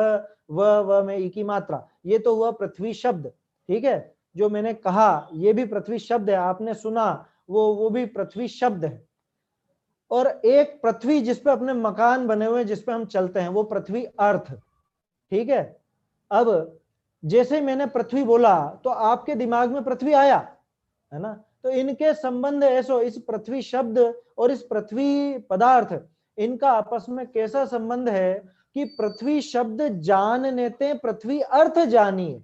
व में ई की मात्रा, ये तो हुआ पृथ्वी शब्द। ठीक है, जो मैंने कहा ये भी पृथ्वी शब्द है, आपने सुना वो भी पृथ्वी शब्द है। और एक पृथ्वी जिसपे अपने मकान बने हुए, जिसपे हम चलते हैं, वो पृथ्वी अर्थ। ठीक है, अब जैसे मैंने पृथ्वी बोला तो आपके दिमाग में पृथ्वी आया है ना, तो इनके संबंध ऐसो, इस पृथ्वी शब्द और इस पृथ्वी पदार्थ, इनका आपस में कैसा संबंध है कि पृथ्वी शब्द जानने ते पृथ्वी अर्थ जानिए,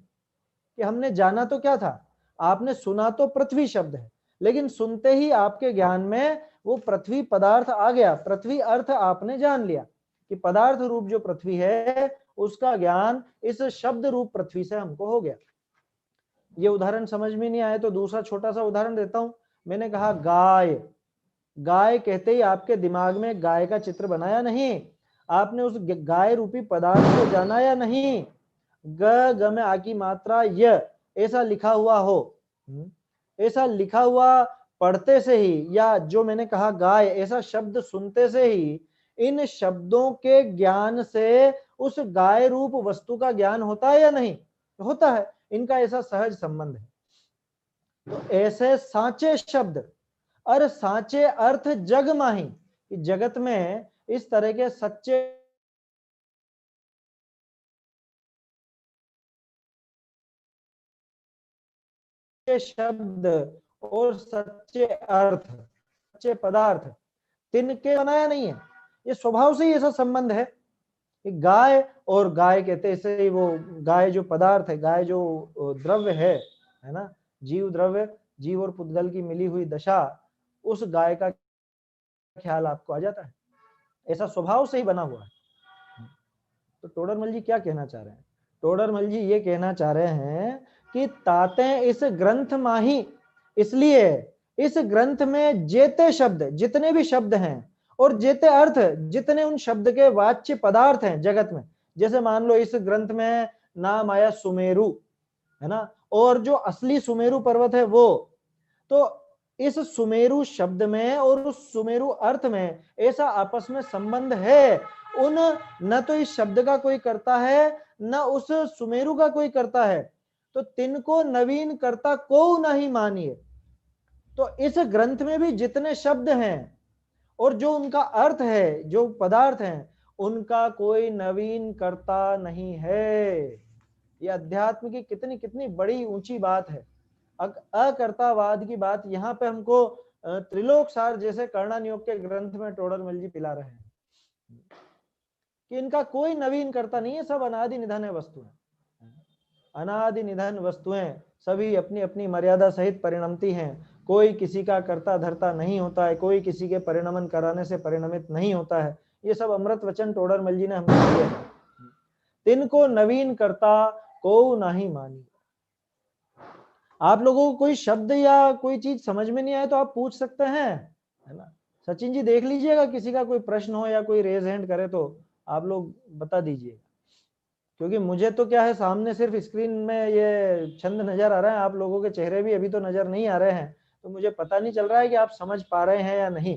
कि हमने जाना तो क्या था, आपने सुना तो पृथ्वी शब्द है, लेकिन सुनते ही आपके ज्ञान में वो पृथ्वी पदार्थ आ गया, पृथ्वी अर्थ आपने जान लिया कि पदार्थ रूप जो पृथ्वी है उसका ज्ञान इस शब्द रूप पृथ्वी से हमको हो गया। ये उदाहरण समझ में नहीं आया तो दूसरा छोटा सा उदाहरण देता हूं। मैंने कहा गाय, गाय कहते ही आपके दिमाग में गाय का चित्र बनाया नहीं, आपने उस गाय रूपी पदार्थ को जाना या नहीं? ग में आ की मात्रा य ऐसा लिखा हुआ हो, ऐसा लिखा हुआ पढ़ते से ही, या जो मैंने कहा गाय ऐसा शब्द सुनते से ही, इन शब्दों के ज्ञान से उस गाय रूप वस्तु का ज्ञान होता है या नहीं होता है? इनका ऐसा सहज संबंध है। तो ऐसे साचे शब्द और साचे अर्थ जग माही, जगत में इस तरह के सच्चे शब्द और सच्चे अर्थ, सच्चे पदार्थ तिनके बनाया नहीं है, ये स्वभाव से ही ऐसा संबंध है। गाय और गाय कहते ऐसे ही, वो गाय जो पदार्थ है, गाय जो द्रव्य है ना, जीव द्रव्य, जीव और पुद्गल की मिली हुई दशा, उस गाय का ख्याल आपको आ जाता है, ऐसा स्वभाव से ही बना हुआ है। तो टोडरमल जी क्या कहना चाह रहे हैं? टोडरमल जी ये कहना चाह रहे हैं कि ताते इस ग्रंथ माही, इसलिए इस ग्रंथ में जेते शब्द, जितने भी शब्द हैं, और जेते अर्थ, जितने उन शब्द के वाच्य पदार्थ हैं जगत में, जैसे मान लो इस ग्रंथ में नाम आया सुमेरु है ना, और जो असली सुमेरु पर्वत है वो, तो इस सुमेरु शब्द में और उस सुमेरु अर्थ में ऐसा आपस में संबंध है, उन न तो इस शब्द का कोई करता है न उस सुमेरु का कोई करता है, तो तिनको नवीन करता को नहीं मानिए। तो इस ग्रंथ में भी जितने शब्द हैं और जो उनका अर्थ है, जो पदार्थ हैं, उनका कोई नवीन करता नहीं है। ये अध्यात्म की कितनी कितनी बड़ी ऊंची बात है। अकर्तावाद की बात यहाँ पे हमको त्रिलोक सार जैसे कर्णानियोग के ग्रंथ में टोडरमल जी पिला रहे हैं कि इनका कोई नवीन करता नहीं है, सब अनादि निधन है वस्तुएं, अनादि निधन वस्तुएं सभी अपनी अपनी मर्यादा सहित परिणमती हैं। कोई किसी का कर्ता धर्ता नहीं होता है, कोई किसी के परिणमन कराने से परिणमित नहीं होता है। ये सब अमृत वचन टोडरमल जी ने हमें दिए हैं। तिनको नवीन करता को नहीं मानी। आप लोगों को कोई शब्द या कोई चीज समझ में नहीं आए तो आप पूछ सकते हैं, है ना। सचिन जी देख लीजिएगा, किसी का कोई प्रश्न हो या कोई रेज हैंड करे तो आप लोग बता दीजिएगा, क्योंकि मुझे तो क्या है, सामने सिर्फ स्क्रीन में ये छंद नजर आ रहा है, आप लोगों के चेहरे भी अभी तो नजर नहीं आ रहे हैं, तो मुझे पता नहीं चल रहा है कि आप समझ पा रहे हैं या नहीं,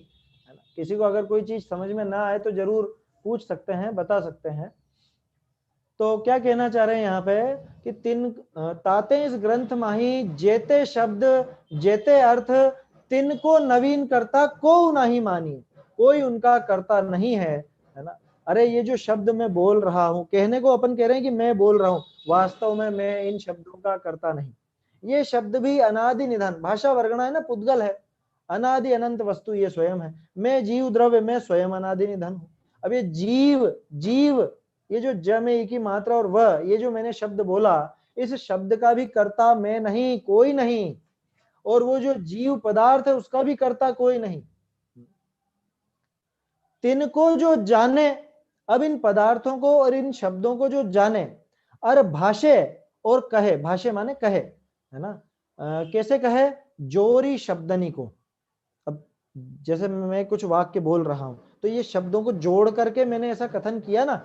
है ना। किसी को अगर कोई चीज समझ में ना आए तो जरूर पूछ सकते हैं, बता सकते हैं। तो क्या कहना चाह रहे हैं यहाँ पे कि तिन ताते इस ग्रंथ माही जेते शब्द जेते अर्थ तिनको नवीन करता को नहीं मानी, कोई उनका करता नहीं है ना। अरे ये जो शब्द मैं बोल रहा हूं, कहने को अपन कह रहे हैं कि मैं बोल रहा हूं, वास्तव में मैं इन शब्दों का करता नहीं। ये शब्द भी अनादि निधन, भाषा वर्गणा है ना, पुद्गल है, अनादि अनंत वस्तु ये स्वयं है। मैं जीव द्रव्य, मैं स्वयं अनादि निधन हूं। अब ये जीव जीव, ये जो ज में एक ही मात्रा और वह, ये जो मैंने शब्द बोला, इस शब्द का भी कर्ता मैं नहीं, कोई नहीं, और वो जो जीव पदार्थ है उसका भी कर्ता कोई नहीं। तिनको जो जाने, अब इन पदार्थों को और इन शब्दों को जो जाने, और भाषे और कहे, भाषे माने कहे, है ना। कैसे कहे, जोरी शब्दनी को। अब जैसे मैं कुछ वाक्य बोल रहा हूं तो ये शब्दों को जोड़ करके मैंने ऐसा कथन किया ना,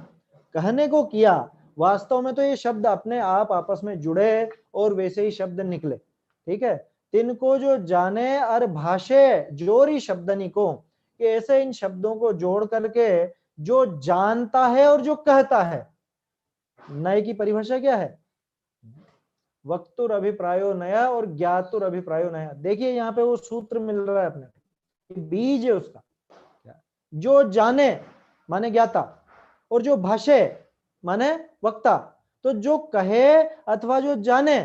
कहने को किया, वास्तव में तो ये शब्द अपने आप आपस में जुड़े और वैसे ही शब्द निकले, ठीक है। तिनको जो जाने और भाषे जोरी शब्दनी को, कि ऐसे इन शब्दों को जोड़ करके जो जानता है और जो कहता है। नए की परिभाषा क्या है, वक्तुर अभिप्रायो नया और ज्ञातुर अभिप्रायो नया। देखिए यहाँ पे वो सूत्र मिल रहा है अपने, बीज है उसका। जो जाने माने ज्ञाता, और जो भाषे माने वक्ता। तो जो कहे अथवा जो जाने,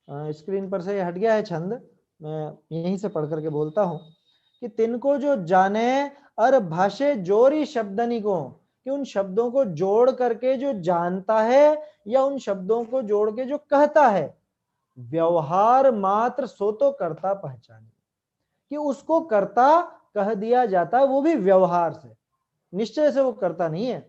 स्क्रीन पर से हट गया है छंद, मैं यहीं से पढ़ करके बोलता हूं कि तिनको जो जाने और भाषे जोरी शब्दनी को, कि उन शब्दों को जोड़ करके जो जानता है या उन शब्दों को जोड़ के जो कहता है, व्यवहार मात्र सो तो करता पहचाने, कि उसको करता कह दिया जाता है, वो भी व्यवहार से, निश्चय से वो करता नहीं है।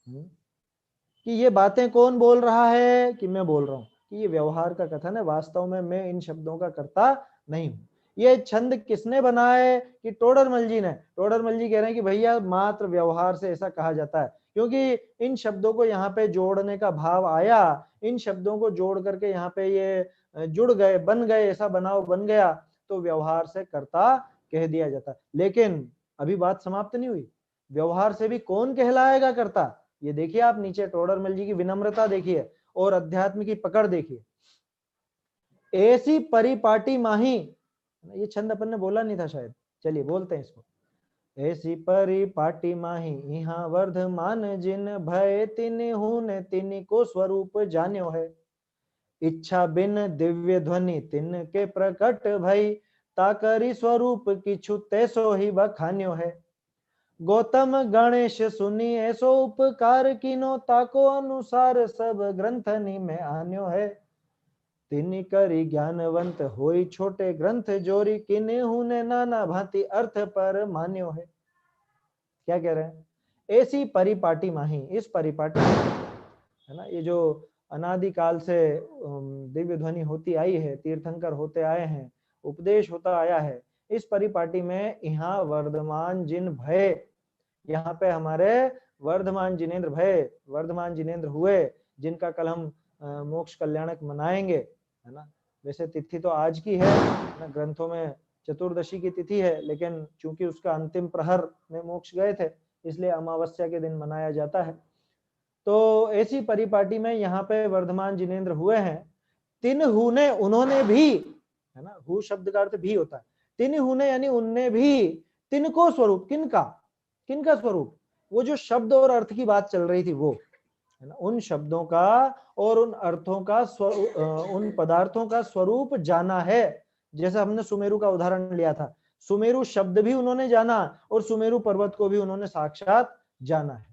कि ये बातें कौन बोल रहा है, कि मैं बोल रहा हूं, कि ये व्यवहार का कथन है, वास्तव में मैं इन शब्दों का करता नहीं हूं। ये छंद किसने बनाए, कि टोडरमल जी ने। टोडरमल जी कह रहे हैं कि भैया मात्र व्यवहार से ऐसा कहा जाता है, क्योंकि इन शब्दों को यहाँ पे जोड़ने का भाव आया, इन शब्दों को जोड़ करके यहाँ पे ये जुड़ गए, बन गए, ऐसा बनाव बन गया, तो व्यवहार से कर्ता कह दिया जाता। लेकिन अभी बात समाप्त नहीं हुई, व्यवहार से भी कौन कहलाएगा कर्ता। ये देखिए आप नीचे टोडरमल जी की विनम्रता देखिए और अध्यात्म की पकड़ देखिए। ऐसी परिपाटी माही, ये छंद अपन ने बोला नहीं था शायद, चलिए बोलते हैं इसको। ऐसी परिपाटी माही यहाँ वर्धमान जिन भय तिन हुन तिन को स्वरूप जान्यो है। इच्छा बिन दिव्य ध्वनि तिन के प्रकट भई, ताकरी स्वरूप किछु तैसो ही बखान्यो है। गौतम गणेश सुनी ऐसो उपकार कीनो, ताको अनुसार सब ग्रंथनि में आन्यो है। तिनि करी ज्ञानवंत होई छोटे ग्रंथ जोरी, किने हुने नाना भांति अर्थ पर मान्यो है। क्या कह रहे हैं, ऐसी परिपाटी माही, इस परिपाटी, है ना, ये जो अनादिकाल से दिव्य ध्वनि होती आई है, तीर्थंकर होते आए हैं, उपदेश होता आया है, इस परिपाटी में यहाँ वर्धमान जिन भय, यहाँ पे हमारे वर्धमान जिनेन्द्र भय, वर्धमान जिनेन्द्र हुए, जिनका कल हम मोक्ष कल्याणक मनाएंगे, है ना। वैसे तिथि तो आज की है ना, ग्रंथों में चतुर्दशी की तिथि है, लेकिन चूंकि उसका अंतिम प्रहर में मोक्ष गए थे इसलिए अमावस्या के दिन मनाया जाता है। तो ऐसी परिपाटी में यहाँ पे वर्धमान जिनेंद्र हुए हैं। तिनहु ने, उन्होंने भी, है ना, हु शब्द का अर्थ भी होता है। तिनहु ने यानी उनने भी, तिनको स्वरूप, किनका, किनका स्वरूप, वो जो शब्द और अर्थ की बात चल रही थी वो, है ना, उन शब्दों का और उन अर्थों का उन पदार्थों का स्वरूप जाना है। जैसे हमने सुमेरु का उदाहरण लिया था, सुमेरु शब्द भी उन्होंने जाना और सुमेरु पर्वत को भी उन्होंने साक्षात जाना है।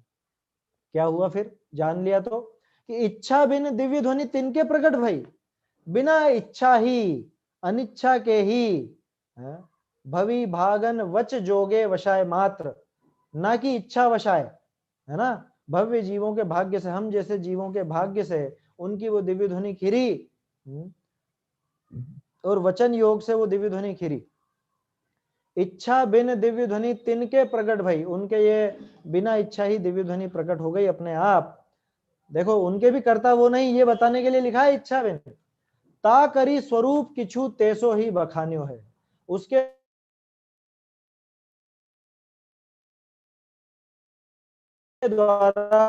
क्या हुआ फिर जान लिया तो, कि इच्छा बिन दिव्य ध्वनि तिनके प्रकट भई, बिना इच्छा ही, अनिच्छा के ही, भवि भागन वच जोगे वशाय मात्र, ना कि इच्छा वशाय, है ना, भव्य जीवों के भाग्य से, हम जैसे जीवों के भाग्य से उनकी वो दिव्य ध्वनि खिरी, और वचन योग से वो दिव्य ध्वनि खिरी। इच्छा बिन दिव्य ध्वनि तिनके प्रकट भई, उनके ये बिना इच्छा ही दिव्य ध्वनि प्रकट हो गई अपने आप। देखो उनके भी कर्ता वो नहीं, ये बताने के लिए लिखा है इच्छा बिन। ता करी स्वरूप किछु तेसो ही बखान्यो है, उसके द्वारा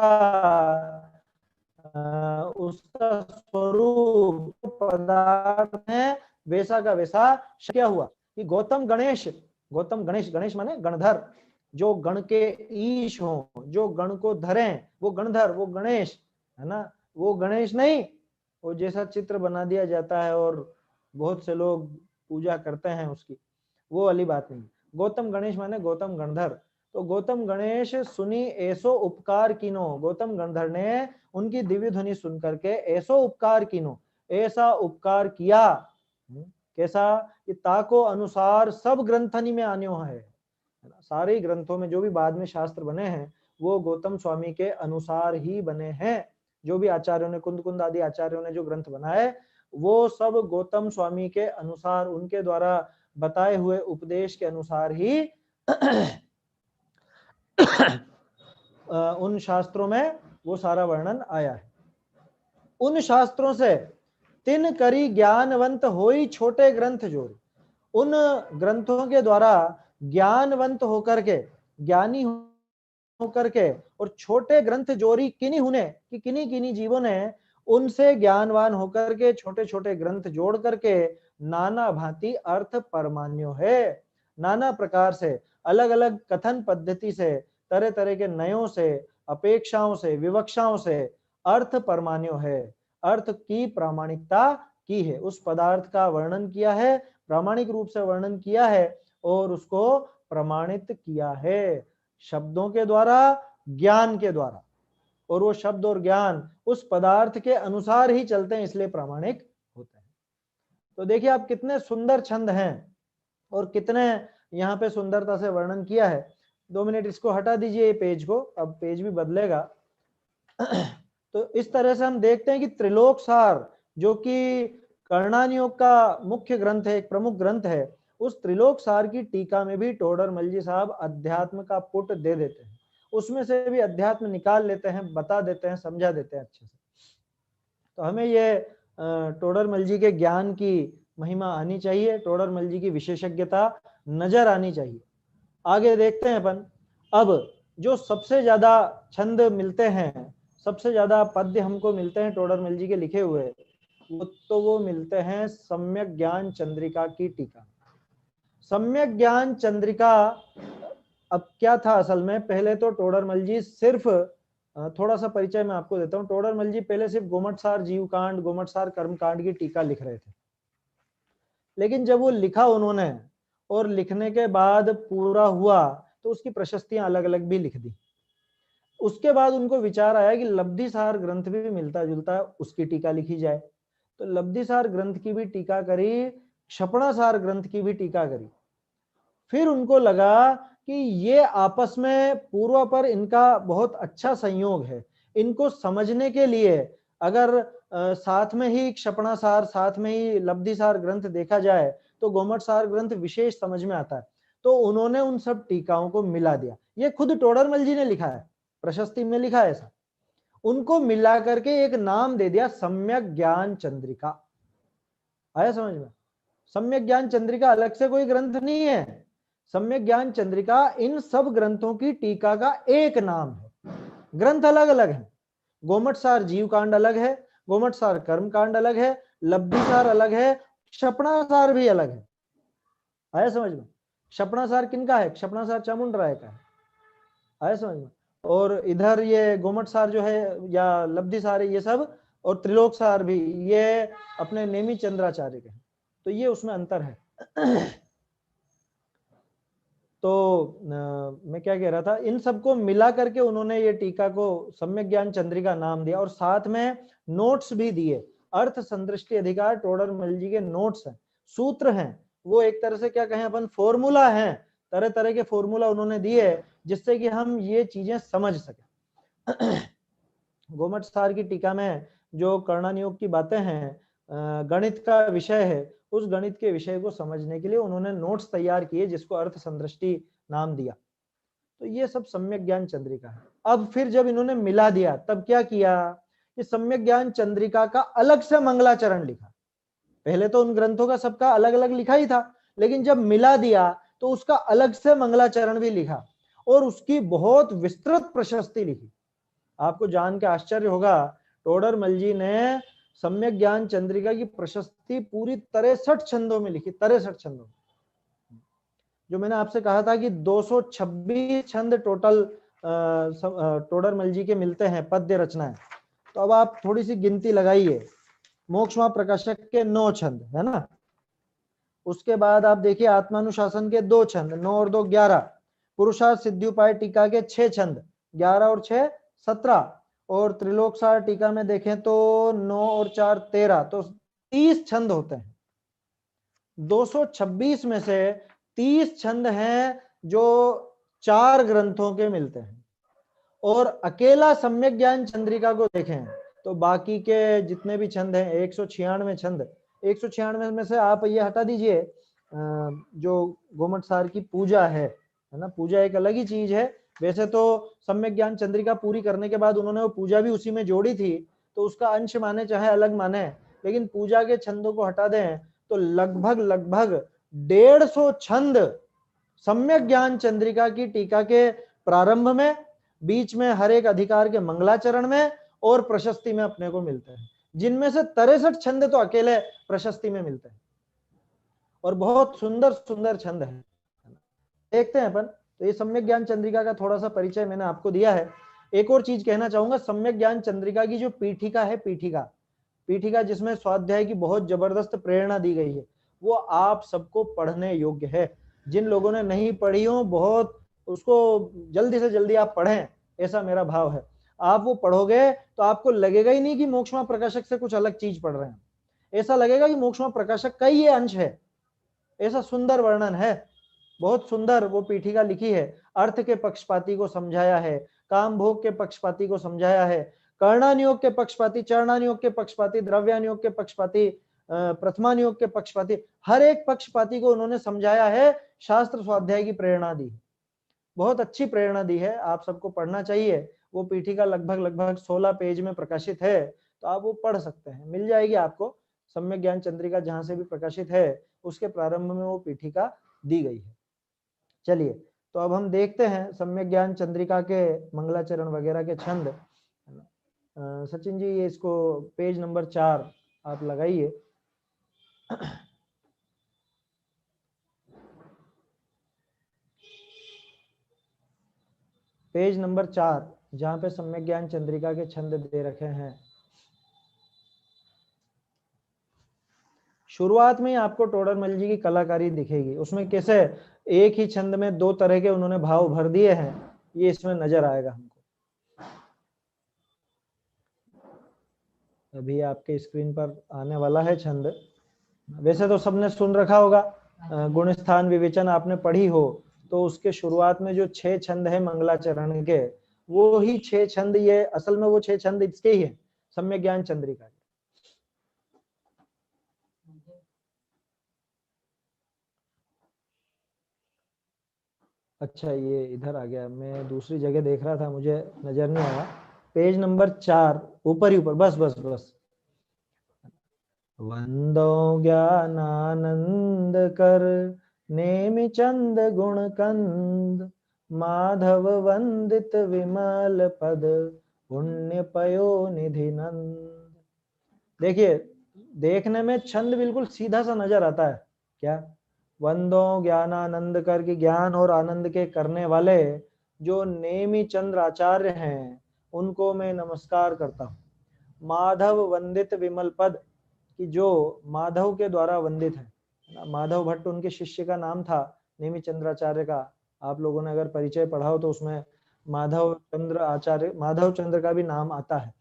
उसका स्वरूप पदार्थ है वैसा का वैसा। क्या हुआ कि गौतम गणेश, गौतम गणेश, गणेश माने गणधर, जो गण के ईश हो, जो गण को धरें, वो गणधर, वो गणेश, है ना, वो गणेश नहीं, वो जैसा चित्र बना दिया जाता है और बहुत से लोग पूजा करते हैं उसकी, वो वाली बात नहीं। गौतम गणेश माने गौतम गणधर। तो गौतम गणेश सुनी ऐसो उपकार कीनो, गौतम गणधर ने उनकी दिव्य ध्वनि सुन करके ऐसो उपकार कीनो, ऐसा उपकार किया। कैसा, कि ताको अनुसार सब ग्रंथनि में आन्यो है, सारे ग्रंथों में जो भी बाद में शास्त्र बने हैं वो गौतम स्वामी के अनुसार ही बने हैं। जो भी आचार्यों ने, कुंद कुंद आदि आचार्यों ने जो ग्रंथ बनाए वो सब गौतम स्वामी के अनुसार, उनके द्वारा बताए हुए उपदेश के अनुसार ही उन शास्त्रों में वो सारा वर्णन आया है। उन शास्त्रों से तिन करी ज्ञानवंत होई छोटे ग्रंथ जोरी, उन ग्रंथों के द्वारा ज्ञानवंत होकर के, ज्ञानी होकर के, और छोटे ग्रंथ जोरी किन्हीं हुने, कि किन्हीं किन्हीं जीवों ने उनसे ज्ञानवान होकर के छोटे छोटे ग्रंथ जोड़ करके नाना भांति अर्थ परमान्यो है, नाना प्रकार से अलग अलग कथन पद्धति से, तरह तरह के नयों से, अपेक्षाओं से, विवक्षाओं से अर्थ परमान्यो है, अर्थ की प्रामाणिकता की है, उस पदार्थ का वर्णन किया है, प्रामाणिक रूप से वर्णन किया है और उसको प्रमाणित किया है शब्दों के द्वारा, ज्ञान के द्वारा। और वो शब्द और ज्ञान उस पदार्थ के अनुसार ही चलते हैं, इसलिए प्रामाणिक होते हैं। तो देखिए आप कितने सुंदर छंद हैं और कितने यहाँ पे सुंदरता से वर्णन किया है। 2 मिनट इसको हटा दीजिए पेज को, अब पेज भी बदलेगा। तो इस तरह से हम देखते हैं कि त्रिलोक सार, जो कि कर्णानियोग का मुख्य ग्रंथ है, एक प्रमुख ग्रंथ है, उस त्रिलोक सार की टीका में भी टोडरमल जी साहब अध्यात्म का पुट दे देते हैं, उसमें से भी अध्यात्म निकाल लेते हैं, बता देते हैं, समझा देते हैं अच्छे से। तो हमें ये टोडरमल जी के ज्ञान की महिमा आनी चाहिए, टोडरमल जी की विशेषज्ञता नजर आनी चाहिए। आगे देखते हैं अपन। अब जो सबसे ज्यादा छंद मिलते हैं, सबसे ज्यादा पद्य हमको मिलते हैं टोडरमल जी के लिखे हुए, वो मिलते हैं सम्यक ज्ञान चंद्रिका की टीका। सम्यक ज्ञान चंद्रिका, अब क्या था असल में, पहले तो टोडरमल जी सिर्फ, थोड़ा सा परिचय मैं आपको देता हूँ, टोडरमल जी पहले सिर्फ गोमटसार जीव कांड, गोमटसार कर्म कांड की टीका लिख रहे थे। लेकिन जब वो लिखा उन्होंने और लिखने के बाद पूरा हुआ तो उसकी प्रशस्तियां अलग अलग भी लिख दी। उसके बाद उनको विचार आया कि लब्धिसार ग्रंथ भी मिलता जुलता है, उसकी टीका लिखी जाए। तो लब्धिसार ग्रंथ की भी टीका करी, क्षपणासार ग्रंथ की भी टीका करी। फिर उनको लगा कि ये आपस में पूर्व पर इनका बहुत अच्छा संयोग है, इनको समझने के लिए अगर साथ में ही क्षपणासार, साथ में ही लब्धिसार ग्रंथ देखा जाए तो गोमटसार ग्रंथ विशेष समझ में आता है। तो उन्होंने उन सब टीकाओं को मिला दिया। ये खुद टोडरमल जी ने लिखा है, प्रशस्ति में लिखा है ऐसा, उनको मिला करके एक नाम दे दिया सम्यक ज्ञान चंद्रिका। आया समझ में? सम्यक ज्ञान चंद्रिका अलग से कोई ग्रंथ नहीं है। सम्यक ज्ञान चंद्रिका इन सब ग्रंथों की टीका का एक नाम है। ग्रंथ अलग अलग है। गोमटसार जीव कांड अलग है, गोमटसार कर्म कांड अलग है, लब्धिसार अलग है, क्षपणासार भी अलग है। आया समझ में? क्षपणासार किनका है? क्षपणासार चामुंड राय का है। आया समझ में? और इधर ये गोमटसार जो है या लब्धिसार है ये सब, और त्रिलोकसार भी ये अपने नेमी चंद्राचार्य के हैं। तो ये उसमें अंतर है। तो मैं क्या कह रहा था, इन सबको मिला करके उन्होंने ये टीका को सम्यक ज्ञान चंद्रिका नाम दिया, और साथ में नोट्स भी दिए। अर्थ संदृष्टि अधिकार टोडरमल जी के नोट्स हैं, सूत्र हैं, वो एक तरह से क्या कहें अपन, फॉर्मूला हैं, तरह तरह के फॉर्मूला उन्होंने दिए जिससे कि हम ये चीजें समझ सके। गोमट सार की टीका में जो कर्णानियोग की बातें हैं, गणित का विषय है, उस गणित के विषय को समझने के लिए उन्होंने नोट्स तैयार किए जिसको अर्थ संदृष्टि नाम दिया। तो ये सब सम्यक ज्ञान चंद्रिका है। अब फिर जब इन्होंने मिला दिया तब क्या किया कि सम्यक ज्ञान चंद्रिका का अलग से मंगलाचरण लिखा। पहले तो उन ग्रंथों का सबका अलग अलग लिखा ही था, लेकिन जब मिला दिया तो उसका अलग से मंगलाचरण भी लिखा और उसकी बहुत विस्तृत प्रशस्ति लिखी। आपको जान के आश्चर्य होगा, टोडरमल जी ने सम्यक ज्ञान चंद्रिका की प्रशस्ति पूरी 63 छंदों में लिखी। 63 छंदों। जो मैंने आपसे कहा था कि 226 छंद टोटल टोडरमल जी के मिलते हैं पद्य रचनाएं। तो अब आप थोड़ी सी गिनती लगाइए। मोक्षमा प्रकाशक के 9 छंद है ना, उसके बाद आप देखिए आत्मानुशासन के 2 छंद, 9 और 2 11, पुरुषार्थ सिद्धिउपाय टीका के 6 छंद, 11 और 6 17, और त्रिलोकसार टीका में देखें तो 9 और 4 13, तो 30 छंद होते हैं। 226 में से 30 छंद हैं जो 4 ग्रंथों के मिलते हैं, और अकेला सम्यक ज्ञान चंद्रिका को देखें तो बाकी के जितने भी छंद हैं 196 छंद, 196 में से आप ये हटा दीजिए जो गोमटसार की पूजा है ना, पूजा एक अलग ही चीज है। वैसे तो सम्यक ज्ञान चंद्रिका पूरी करने के बाद उन्होंने वो पूजा भी उसी में जोड़ी थी, तो उसका अंश माने चाहे अलग माने, लेकिन पूजा के छंदों को हटा दें तो लगभग 150 छंद सम्यक ज्ञान चंद्रिका की टीका के प्रारंभ में, बीच में हर एक अधिकार के मंगलाचरण में और प्रशस्ति में अपने को मिलते हैं, जिनमें से 63 छंद तो अकेले प्रशस्ति में मिलते हैं और बहुत सुंदर सुंदर छंद है। देखते हैं अपन। तो ये सम्यक ज्ञान चंद्रिका का थोड़ा सा परिचय मैंने आपको दिया है। एक और चीज कहना चाहूंगा, सम्यक ज्ञान चंद्रिका की जो पीठिका है, पीठिका जिसमें स्वाध्याय की बहुत जबरदस्त प्रेरणा दी गई है, वो आप सबको पढ़ने योग्य है। जिन लोगों ने नहीं पढ़ी हो, बहुत उसको जल्दी से जल्दी आप पढ़ें, ऐसा मेरा भाव है। आप वो पढ़ोगे तो आपको लगेगा ही नहीं कि मोक्षमा प्रकाशक से कुछ अलग चीज पढ़ रहे हैं, ऐसा लगेगा कि मोक्षमा प्रकाशक का ही ये अंश है। ऐसा सुंदर वर्णन है, बहुत सुंदर वो पीठिका लिखी है। अर्थ के पक्षपाती को समझाया है, काम भोग के पक्षपाती को समझाया है, कर्णानियोग के पक्षपाती, चरणानियोग के पक्षपाती, द्रव्यानियोग के पक्षपाती, प्रथमानियोग के पक्षपाती, हर एक पक्षपाती को उन्होंने समझाया है, शास्त्र स्वाध्याय की प्रेरणा दी, बहुत अच्छी प्रेरणा दी है। आप सबको पढ़ना चाहिए। वो पीठिका लगभग 16 पेज में प्रकाशित है, तो आप वो पढ़ सकते हैं, मिल जाएगी आपको। सम्यक ज्ञान चंद्रिका जहां से भी प्रकाशित है उसके प्रारंभ में वो पीठिका दी गई है। चलिए, तो अब हम देखते हैं सम्यक ज्ञान चंद्रिका के मंगलाचरण वगैरह के छंद। सचिन जी, ये इसको पेज नंबर 4 आप लगाइए। पेज नंबर 4 जहां पे सम्यक ज्ञान चंद्रिका के छंद दे रखे हैं। शुरुआत में ही आपको टोडरमल जी की कलाकारी दिखेगी, उसमें कैसे एक ही छंद में 2 तरह के उन्होंने भाव भर दिए हैं, ये इसमें नजर आएगा हमको। अभी आपके स्क्रीन पर आने वाला है छंद। वैसे तो सबने सुन रखा होगा, गुण स्थान विवेचन आपने पढ़ी हो, तो उसके शुरुआत में जो 6 छंद है मंगलाचरण के, वो ही 6 छंद, ये असल में वो 6 छंद इसके ही है, सम्यक ज्ञान चंद्रिका के। अच्छा, ये इधर आ गया, मैं दूसरी जगह देख रहा था, मुझे नजर नहीं आया। पेज नंबर 4 ऊपर ही ऊपर, बस बस बस, वंदो ज्ञानानंद कर नेमि चंद गुण कंद, माधव वंदित विमल पद, पुण्य पयो निधि नंद। देखिए, देखने में छंद बिल्कुल सीधा सा नजर आता है क्या? वंदो ज्ञानानंद कर के ज्ञान और आनंद के करने वाले जो नेमि चंद्र आचार्य हैं उनको मैं नमस्कार करता हूँ। माधव वंदित विमल पद कि जो माधव के द्वारा वंदित है। माधव भट्ट उनके शिष्य का नाम था, नेमि चंद्राचार्य का। आप लोगों ने अगर परिचय पढ़ा हो तो उसमें माधव चंद्र आचार्य, माधव चंद्र का भी नाम आता है।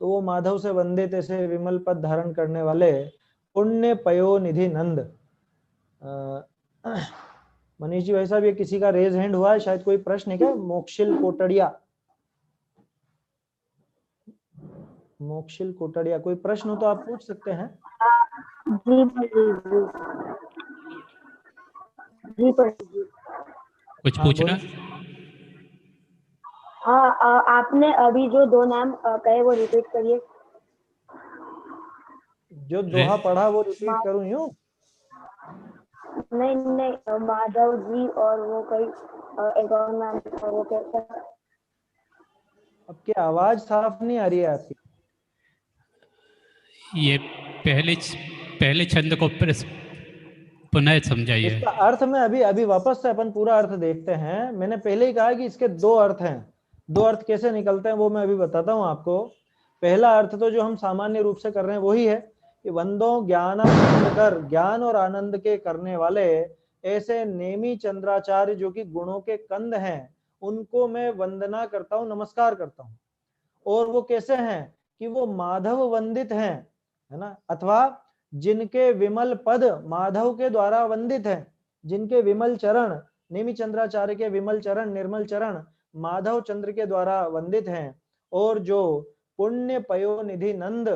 तो वो माधव से वंदित ऐसे विमल पद धारण करने वाले पुण्य पयो निधि नंद। मनीष जी, वैसा भी किसी का रेज हैंड हुआ है, शायद कोई प्रश्न है क्या? मोक्षिल कोटड़िया, मोक्षिल कोटड़िया, कोई प्रश्न हो तो आप पूछ सकते हैं। जी जी कुछ पूछना? हाँ, आपने अभी जो दो नाम कहे वो रिपीट करिए। जो दोहा पढ़ा वो रिपीट करूं यूं? नहीं, माधव जी और वो कोई एक और नाम, वो कैसा? आपकी आवाज साफ नहीं आ रही है आपकी। ये पहले छंद को पुनः समझाइए। इसका अर्थ में अभी वापस से अपन पूरा अर्थ देखते हैं। मैंने पहले ही कहा कि इसके दो अर्थ हैं। दो अर्थ कैसे निकलते हैं वो मैं अभी बताता हूं आपको। पहला अर्थ तो जो हम सामान्य रूप से कर रहे हैं वही है कि वंदो ज्ञानानंद कर, ज्ञान और आनंद के करने वाले ऐसे नेमी चंद्राचार्य जो कि गुणों के कंद हैं, उनको मैं वंदना करता हूं, नमस्कार करता हूं। और वो कैसे हैं कि वो माधव वंदित हैं, है ना, अथवा जिनके विमल पद माधव के द्वारा वंदित हैं, जिनके विमल चरण, नेमि चंद्राचार्य के विमल चरण, निर्मल चरण माधव चंद्र के द्वारा वंदित हैं। और जो पुण्य पयो निधि नंद,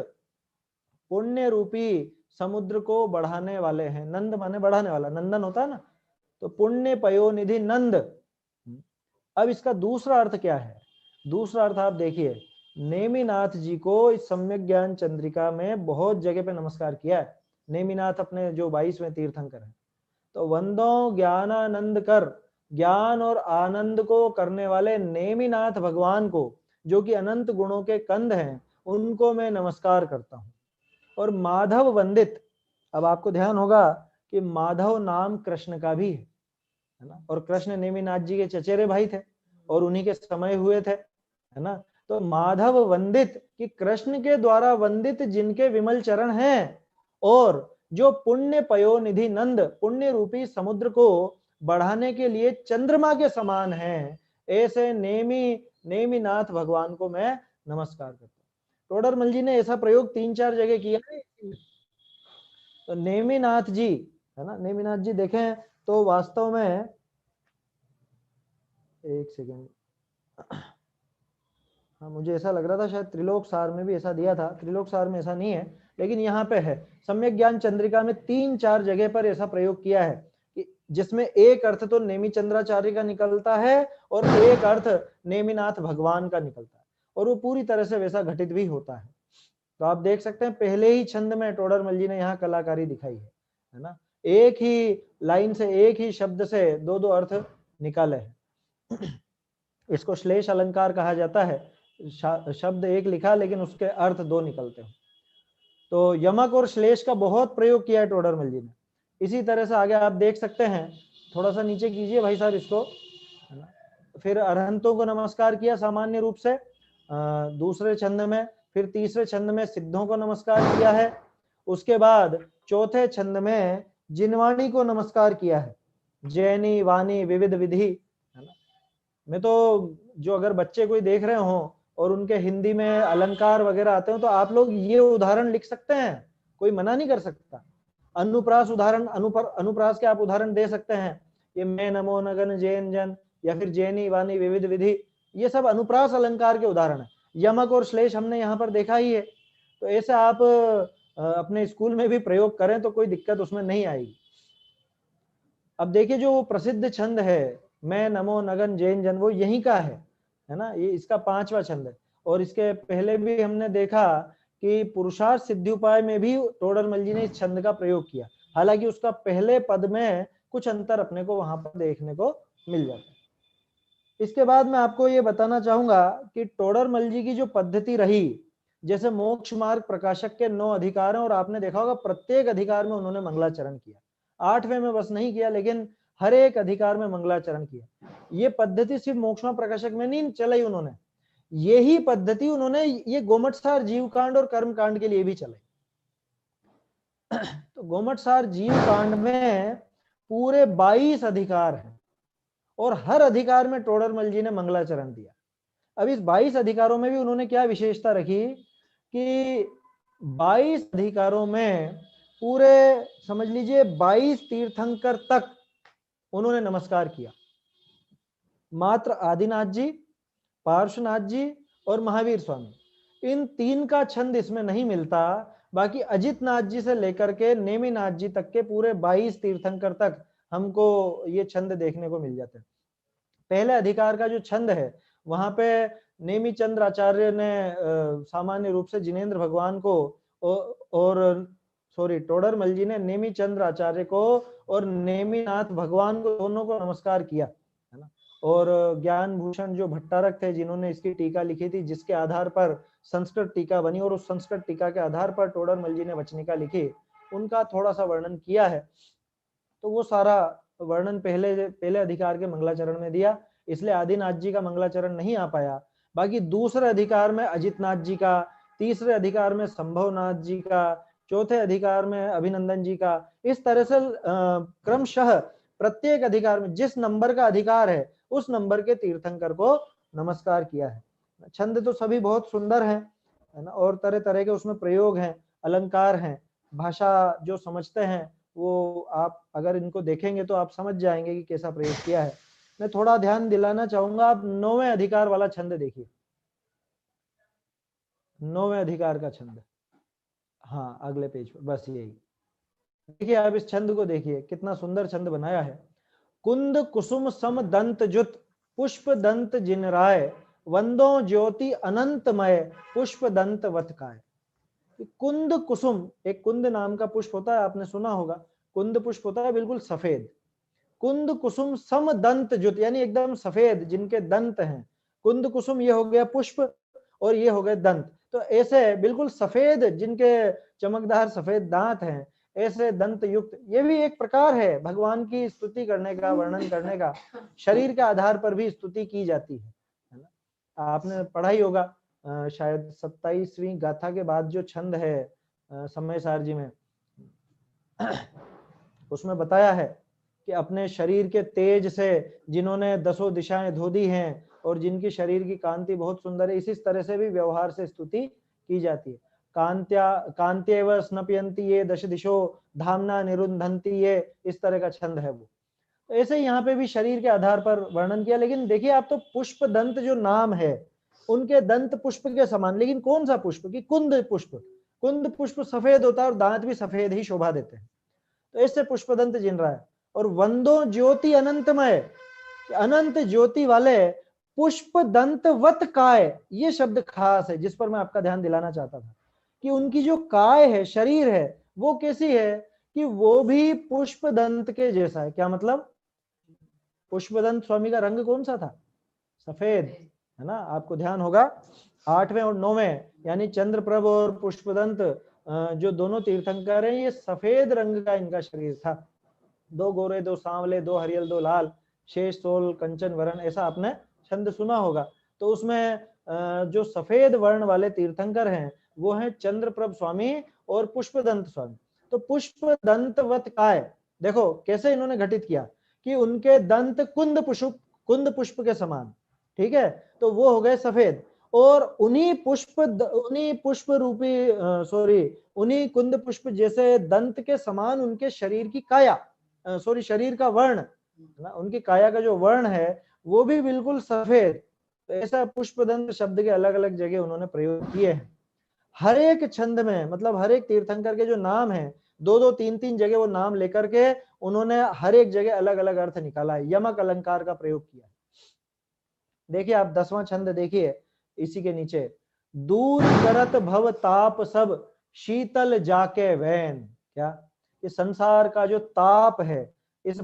पुण्य रूपी समुद्र को बढ़ाने वाले हैं। नंद माने बढ़ाने वाला, नंदन होता है ना, तो पुण्य पयो निधि नंद। अब इसका दूसरा अर्थ क्या है? दूसरा अर्थ आप देखिए, नेमिनाथ जी को इस सम्यक ज्ञान चंद्रिका में बहुत जगह पे नमस्कार किया है। नेमिनाथ अपने जो 22वें तीर्थंकर हैं। तो वंदो ज्ञानानंद कर, ज्ञान और आनंद को करने वाले नेमिनाथ भगवान को, जो कि अनंत गुणों के कंद हैं, उनको मैं नमस्कार करता हूं। और माधव वंदित, अब आपको ध्यान होगा कि माधव नाम कृष्ण का भी है ना, और कृष्ण नेमिनाथ जी के चचेरे भाई थे और उन्हीं के समय हुए थे, है ना। तो माधव वंदित कि कृष्ण के द्वारा वंदित जिनके विमल चरण हैं, और जो पुण्य पयोनिधि नंद, पुण्य रूपी समुद्र को बढ़ाने के लिए चंद्रमा के समान हैं, ऐसे नेमिनाथ भगवान को मैं नमस्कार करता हूँ। टोडरमल जी ने ऐसा प्रयोग 3-4 जगह किया है। तो नेमिनाथ जी, है ना, नेमिनाथ जी देखें तो वास्तव में, एक सेकेंड, हाँ मुझे ऐसा लग रहा था शायद त्रिलोक सार में भी ऐसा दिया था। त्रिलोक सार में ऐसा नहीं है, लेकिन यहाँ पे है। सम्यक ज्ञान चंद्रिका में 3-4 जगह पर ऐसा प्रयोग किया है कि जिसमें एक अर्थ तो नेमि चंद्राचार्य का निकलता है और एक अर्थ नेमिनाथ भगवान का निकलता है, और वो पूरी तरह से वैसा घटित भी होता है। तो आप देख सकते हैं पहले ही छंद में टोडरमल जी ने यहाँ कलाकारी दिखाई है ना। एक ही लाइन से, एक ही शब्द से दो दो अर्थ निकाले हैं। इसको श्लेष अलंकार कहा जाता है। शब्द एक लिखा लेकिन उसके अर्थ दो निकलते हैं। तो यमक और श्लेष का बहुत प्रयोग किया है टोडरमल जी ने। इसी तरह से आगे आप देख सकते हैं, थोड़ा सा नीचे कीजिए भाई साहब इसको, है ना। फिर अरहंतों को नमस्कार किया सामान्य रूप से दूसरे छंद में। फिर तीसरे छंद में सिद्धों को नमस्कार किया है। उसके बाद चौथे छंद में जिनवाणी को नमस्कार किया है। जैनी वाणी विविध विधि, है ना। मैं तो, जो अगर बच्चे कोई देख रहे हो और उनके हिंदी में अलंकार वगैरह आते हो तो आप लोग ये उदाहरण लिख सकते हैं, कोई मना नहीं कर सकता। अनुप्रास उदाहरण, अनुप्रास के आप उदाहरण दे सकते हैं। ये मैं नमो नगन जैन जन, या फिर जैनी वाणी विविध विधि, ये सब अनुप्रास अलंकार के उदाहरण है। यमक और श्लेष हमने यहाँ पर देखा ही है। तो ऐसे आप अपने स्कूल में भी प्रयोग करें तो कोई दिक्कत उसमें नहीं आएगी। अब देखिए जो प्रसिद्ध छंद है मैं नमो नगन जैन जन, वो यहीं का है ना। ये इसका 5वां छंद है। और इसके पहले भी हमने देखा कि पुरुषार्थ सिद्धि उपाय में भी टोडरमल जी ने इस छंद का प्रयोग किया, हालांकि उसका पहले पद में कुछ अंतर अपने को वहां पर देखने को मिल जाता है। इसके बाद मैं आपको ये बताना चाहूंगा कि टोडरमल जी की जो पद्धति रही, जैसे मोक्ष मार्ग प्रकाशक के 9 अधिकार हैं और आपने देखा होगा प्रत्येक अधिकार में उन्होंने मंगलाचरण किया, 8वें में बस नहीं किया लेकिन हर एक अधिकार में मंगलाचरण किया। ये पद्धति सिर्फ मोक्ष मार्ग प्रकाशक में नहीं चलाई उन्होंने, यही पद्धति उन्होंने ये गोमटसार जीव कांड और कर्म कांड के लिए भी चलाई। तो गोमटसार जीव कांड में पूरे 22 अधिकार हैं और हर अधिकार में टोडरमल जी ने मंगलाचरण दिया। अब इस 22 अधिकारों में भी उन्होंने क्या विशेषता रखी कि 22 अधिकारों में पूरे समझ लीजिए 22 तीर्थंकर तक उन्होंने नमस्कार किया। मात्र आदिनाथ जी, पार्श्वनाथ जी और महावीर स्वामी, इन 3 का छंद इसमें नहीं मिलता, बाकी अजित नाथ जी से लेकर के नेमिनाथ जी तक के पूरे 22 तीर्थंकर तक हमको ये छंद देखने को मिल जाते हैं। पहले अधिकार का जो छंद है वहां पे नेमी चंद्र आचार्य ने सामान्य रूप से जिनेंद्र भगवान को और टोडरमल जी ने नेमी चंद्र आचार्य को और नेमिनाथ भगवान को दोनों को नमस्कार किया, है ना। और ज्ञान भूषण जो भट्टारक थे जिन्होंने इसकी टीका लिखी थी, जिसके आधार पर संस्कृत टीका बनी और उस संस्कृत टीका के आधार पर टोडरमल जी ने वचनिका लिखी, उनका थोड़ा सा वर्णन किया है। तो वो सारा वर्णन पहले अधिकार के मंगलाचरण में दिया, इसलिए आदिनाथ जी का मंगलाचरण नहीं आ पाया। बाकी दूसरे अधिकार में अजितनाथ जी का, तीसरे अधिकार में संभवनाथ जी का, चौथे अधिकार में अभिनंदन जी का, इस तरह से क्रमशः प्रत्येक अधिकार में जिस नंबर का अधिकार है उस नंबर के तीर्थंकर को नमस्कार किया है। छंद तो सभी बहुत सुंदर है ना, और तरह तरह के उसमें प्रयोग हैं, अलंकार हैं, भाषा जो समझते हैं वो आप अगर इनको देखेंगे तो आप समझ जाएंगे कि कैसा प्रयोग किया है। मैं थोड़ा ध्यान दिलाना चाहूंगा, आप 9वें अधिकार वाला छंद देखिए, 9वें अधिकार का छंद, हाँ अगले पेज पर, बस यही देखिए। आप इस छंद को देखिए, कितना सुंदर छंद बनाया है। कुंद कुसुम सम दंत जुत पुष्प दंत जिनराय, वंदो ज्योति अनंतमय पुष्प दंत वतकाय। कुंद कुसुम, एक कुंद नाम का पुष्प होता है, आपने सुना होगा, कुंद पुष्प होता है बिल्कुल सफेद। कुंद कुसुम सम दंत जुत यानी एकदम सफेद, जिनके दंत हैं। कुंद कुसुम ये हो गया पुष्प और ये हो गए दंत, तो ऐसे बिल्कुल सफेद, जिनके चमकदार सफेद दांत हैं, ऐसे दंत युक्त, ये भी एक प्रकार है भगवान की स्तुति करने का, वर्णन करने का। शरीर के आधार पर भी स्तुति की जाती है ना। आपने पढ़ा ही होगा शायद 27वीं गाथा के बाद जो छंद है समय सार जी में, उसमें बताया है कि अपने शरीर के तेज से जिन्होंने 10 दिशाएं धो दी हैं और जिनकी शरीर की कांति बहुत सुंदर है, इसी तरह से भी व्यवहार से स्तुति की जाती है। कांत्येव स्नपयन्ति ये दश दिशो धामना निरुंधन्ति, ये इस तरह का छंद है वो। तो ऐसे यहाँ पे भी शरीर के आधार पर वर्णन किया। लेकिन देखिए आप, तो पुष्प दंत जो नाम है, उनके दंत पुष्प के समान, लेकिन कौन सा पुष्प की? कुंद पुष्प। कुंद पुष्प सफेद होता है और दांत भी सफेद ही शोभा देते हैं, तो इससे पुष्प दंत जिन रहा है। और वंदो ज्योति अनंतमय, अनंत ज्योति वाले पुष्प दंत वत काय, ये शब्द खास है जिस पर मैं आपका ध्यान दिलाना चाहता था कि उनकी जो काय है, शरीर है, वो कैसी है कि वो भी पुष्प दंत के जैसा है। क्या मतलब? पुष्पदंत स्वामी का रंग कौन सा था? सफेद, है ना। आपको ध्यान होगा 8वें और 9वें यानी चंद्रप्रभ और पुष्पदंत जो दोनों तीर्थंकर हैं, ये सफेद रंग का इनका शरीर था। 2 गोरे 2 सांवले, 2 हरियल 2 लाल, शेष सोल कंचन वरण, ऐसा आपने छंद सुना होगा। तो उसमें जो सफेद वर्ण वाले तीर्थंकर हैं वो हैं चंद्रप्रभ स्वामी और पुष्पदंत स्वामी। तो पुष्पदंतवत काय, देखो कैसे इन्होंने घटित किया कि उनके दंत कुंद पुष्प के समान, ठीक है, तो वो हो गए सफेद। और उन्हीं कुंद पुष्प जैसे दंत के समान उनके शरीर की काया, शरीर का वर्ण ना, उनकी काया का जो वर्ण है वो भी बिल्कुल सफेद। तो ऐसा पुष्पदंत शब्द के अलग अलग जगह उन्होंने प्रयोग किए हैं। हर एक छंद में, मतलब हर एक तीर्थंकर के जो नाम है, 2-2, 3-3 जगह वो नाम लेकर के उन्होंने हर एक जगह अलग अलग अर्थ निकाला है, यमक अलंकार का प्रयोग किया। देखिए आप 10वां छंद देखिए, इसी के नीचे दूर करत भव ताप सब शीतल जाके वैन। क्या, ये संसार का जो ताप है, इस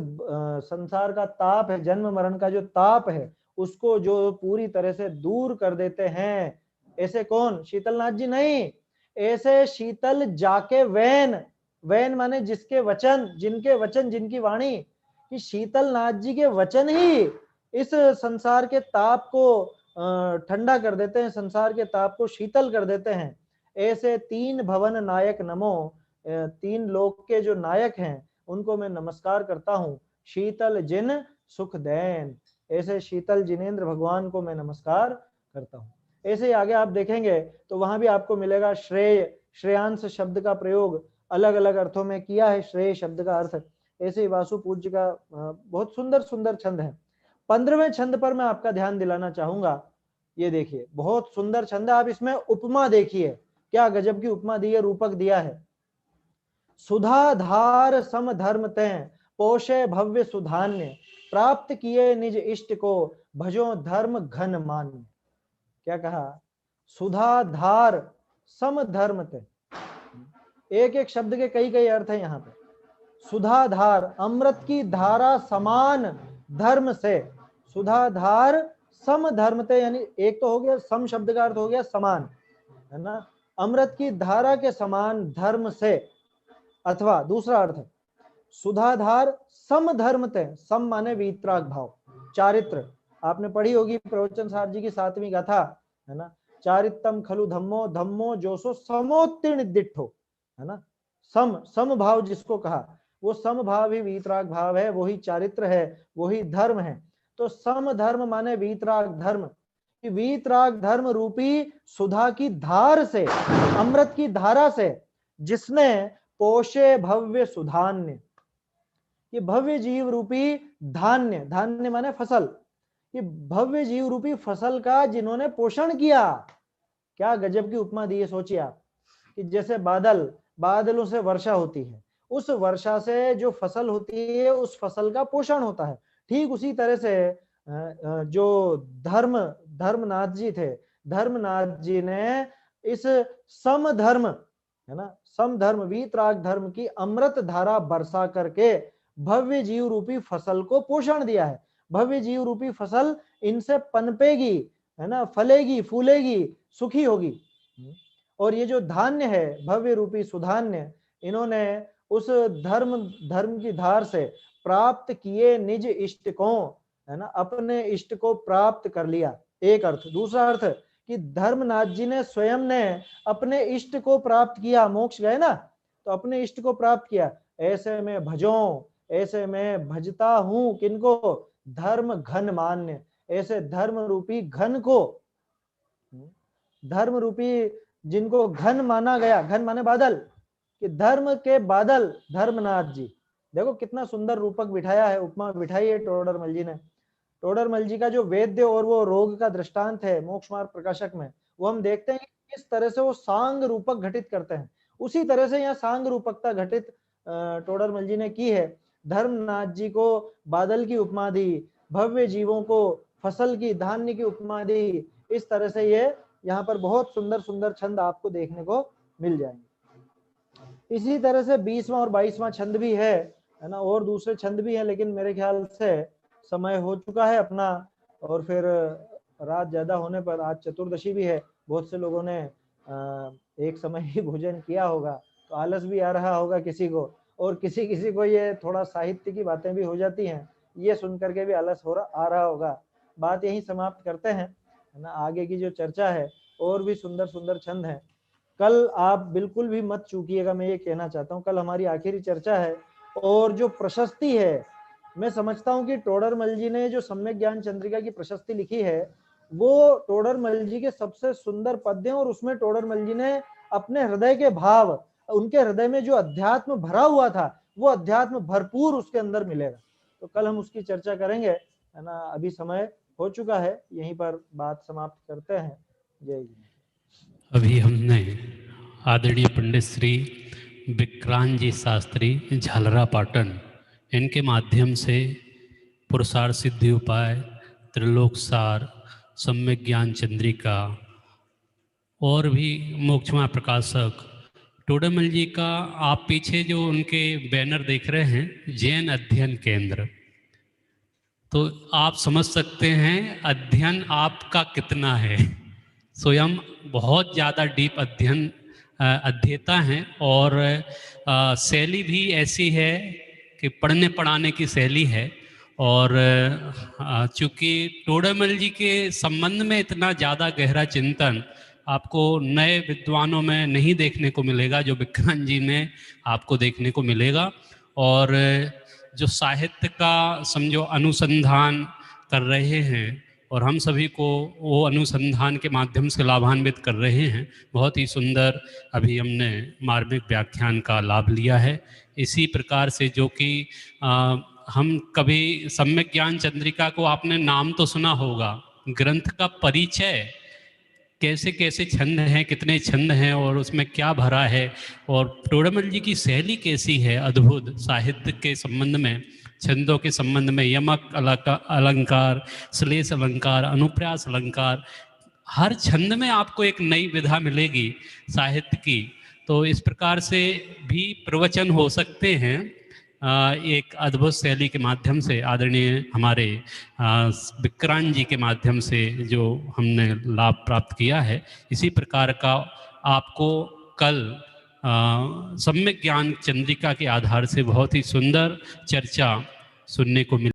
संसार का ताप है, जन्म मरण का जो ताप है, उसको जो पूरी तरह से दूर कर देते हैं, ऐसे कौन? शीतलनाथ जी नहीं, ऐसे शीतल जाके वैन। वैन माने जिसके वचन, जिनके वचन, जिनकी वाणी, कि शीतलनाथ जी के वचन ही इस संसार के ताप को ठंडा कर देते हैं, संसार के ताप को शीतल कर देते हैं। ऐसे तीन भवन नायक नमो, तीन लोक के जो नायक हैं उनको मैं नमस्कार करता हूँ। शीतल जिन सुख दैन, ऐसे शीतल जिनेन्द्र भगवान को मैं नमस्कार करता हूँ। ऐसे ही आगे आप देखेंगे तो वहां भी आपको मिलेगा श्रेय, श्रेयांश शब्द का प्रयोग अलग अलग अर्थों में किया है, श्रेय शब्द का अर्थ। ऐसे ही वासु पूज्य का बहुत सुंदर सुंदर छंद है। 15वें छंद पर मैं आपका ध्यान दिलाना चाहूंगा। ये देखिए, बहुत सुंदर छंद है। आप इसमें उपमा देखिए, क्या गजब की उपमा दी है, रूपक दिया है। सुधाधार सम धर्म तय पोषे भव्य सुधान्य, प्राप्त किए निज इष्ट को भजो धर्म घन मान्य। क्या कहा? सुधाधार सम धर्म तय। एक एक शब्द के कई कई अर्थ है यहाँ पे। सुधाधार, अमृत की धारा समान धर्म से, सुधाधार सम धर्म ते, यानी एक तो हो गया सम शब्द का अर्थ हो गया समान, है ना, अमृत की धारा के समान धर्म से। अथवा दूसरा अर्थ, सुधाधार सम धर्म ते, सम माने वीतराग भाव, चारित्र। आपने पढ़ी होगी प्रवचन सार जी की 7वीं गाथा, है ना, चारित्रम खलु धम्मो धम्मो जोसो समोत्तीर्ण दिट्ठो, है ना, सम, सम भाव जिसको कहा, वो सम भाव ही वीतराग भाव है, वही चारित्र है, वही धर्म है। तो सम धर्म माने वीतराग धर्म, कि वीतराग धर्म रूपी सुधा की धार से, अमृत की धारा से, जिसने पोषे भव्य सुधान्य, ये भव्य जीव रूपी धान्य, धान्य माने फसल, ये भव्य जीव रूपी फसल का जिन्होंने पोषण किया। क्या गजब की उपमा दी है, सोचिए आप, कि जैसे बादल, बादलों से वर्षा होती है, उस वर्षा से जो फसल होती है उस फसल का पोषण होता है। ठीक उसी तरह से जो धर्मनाथ जी थे, धर्मनाथ जी ने इस सम धर्म, है ना, सम धर्म वीतराग धर्म की अमृत धारा बरसा करके भव्य जीव रूपी फसल को पोषण दिया है। भव्य जीव रूपी फसल इनसे पनपेगी, है ना, फलेगी, फूलेगी, सुखी होगी। और ये जो धान्य है भव्य रूपी सुधान्य, इन्होंने उस धर्म की धार से प्राप्त किए निज इष्ट को, है ना, अपने इष्ट को प्राप्त कर लिया, एक अर्थ। दूसरा अर्थ कि धर्मनाथ जी ने स्वयं ने अपने इष्ट को प्राप्त किया, मोक्ष गए ना, तो अपने इष्ट को प्राप्त किया। ऐसे में भजो, ऐसे में भजता हूं किनको? धर्म घन मान्य, ऐसे धर्म रूपी घन को, धर्म रूपी जिनको घन माना गया, घन माने बादल, कि धर्म के बादल धर्मनाथ जी। देखो कितना सुंदर रूपक बिठाया है, उपमा बिठाई है टोडरमल जी ने। टोडरमल जी का जो वेद्य और वो रोग का दृष्टांत है मोक्ष मार्ग प्रकाशक में, वो हम देखते हैं कि किस तरह से वो सांग रूपक घटित करते हैं, उसी तरह से यहाँ सांग रूपकता घटित टोडरमल जी ने की है। धर्मनाथ जी को बादल की उपमा दी, भव्य जीवों को फसल की, धान्य की उपमा दी। इस तरह से ये यहाँ पर बहुत सुंदर सुंदर छंद आपको देखने को मिल जाएंगे। इसी तरह से 20वां और 22वां छंद भी है ना, और दूसरे छंद भी है, लेकिन मेरे ख्याल से समय हो चुका है अपना, और फिर रात ज्यादा होने पर, आज चतुर्दशी भी है, बहुत से लोगों ने एक समय ही भोजन किया होगा, तो आलस भी आ रहा होगा किसी को, और किसी किसी को ये थोड़ा साहित्य की बातें भी हो जाती हैं, ये सुन करके भी आलस आ रहा होगा। बात यही समाप्त करते हैं, है ना। आगे की जो चर्चा है और भी सुंदर सुंदर छंद है, कल आप बिल्कुल भी मत चूकिएगा, मैं ये कहना चाहता हूँ। कल हमारी आखिरी चर्चा है, और जो प्रशस्ति है, मैं समझता हूँ कि टोडरमल जी ने जो सम्यक ज्ञान चंद्रिका की प्रशस्ति लिखी है, वो टोडरमल जी के सबसे सुंदर पद्य हैं, और उसमें टोडरमल जी ने अपने हृदय के भाव, उनके हृदय में जो अध्यात्म भरा हुआ था, वो अध्यात्म भरपूर उसके अंदर मिलेगा। तो कल हम उसकी चर्चा करेंगे, है ना। अभी समय हो चुका है, यहीं पर बात समाप्त करते हैं। जय जी। अभी हमने आदरणीय पंडित श्री विक्रांत जी शास्त्री झालरा पाटन, इनके माध्यम से पुरुषार्थ सिद्धि उपाय, त्रिलोक सार, सम्यक ज्ञान चंद्रिका और भी मोक्षमा प्रकाशक टोडरमल जी का आप पीछे जो उनके बैनर देख रहे हैं, जैन अध्ययन केंद्र, तो आप समझ सकते हैं अध्ययन आपका कितना है। स्वयं बहुत ज़्यादा डीप अध्येता हैं और शैली भी ऐसी है कि पढ़ने पढ़ाने की शैली है। और चूँकि टोडरमल जी के संबंध में इतना ज़्यादा गहरा चिंतन आपको नए विद्वानों में नहीं देखने को मिलेगा जो विक्रांत जी में आपको देखने को मिलेगा। और जो साहित्य का समझो अनुसंधान कर रहे हैं और हम सभी को वो अनुसंधान के माध्यम से लाभान्वित कर रहे हैं। बहुत ही सुंदर अभी हमने मार्मिक व्याख्यान का लाभ लिया है। इसी प्रकार से जो कि हम कभी सम्यक ज्ञान चंद्रिका को आपने नाम तो सुना होगा, ग्रंथ का परिचय कैसे कैसे छंद हैं, कितने छंद हैं और उसमें क्या भरा है, और टोडरमल जी की शैली कैसी है अद्भुत साहित्य के संबंध में, छंदों के संबंध में, यमक अलंकार, श्लेष अलंकार, अनुप्रास अलंकार, हर छंद में आपको एक नई विधा मिलेगी साहित्य की। तो इस प्रकार से भी प्रवचन हो सकते हैं एक अद्भुत शैली के माध्यम से, आदरणीय हमारे विक्रांत जी के माध्यम से जो हमने लाभ प्राप्त किया है। इसी प्रकार का आपको कल सम्यक ज्ञान चंद्रिका के आधार से बहुत ही सुंदर चर्चा सुनने को मिली।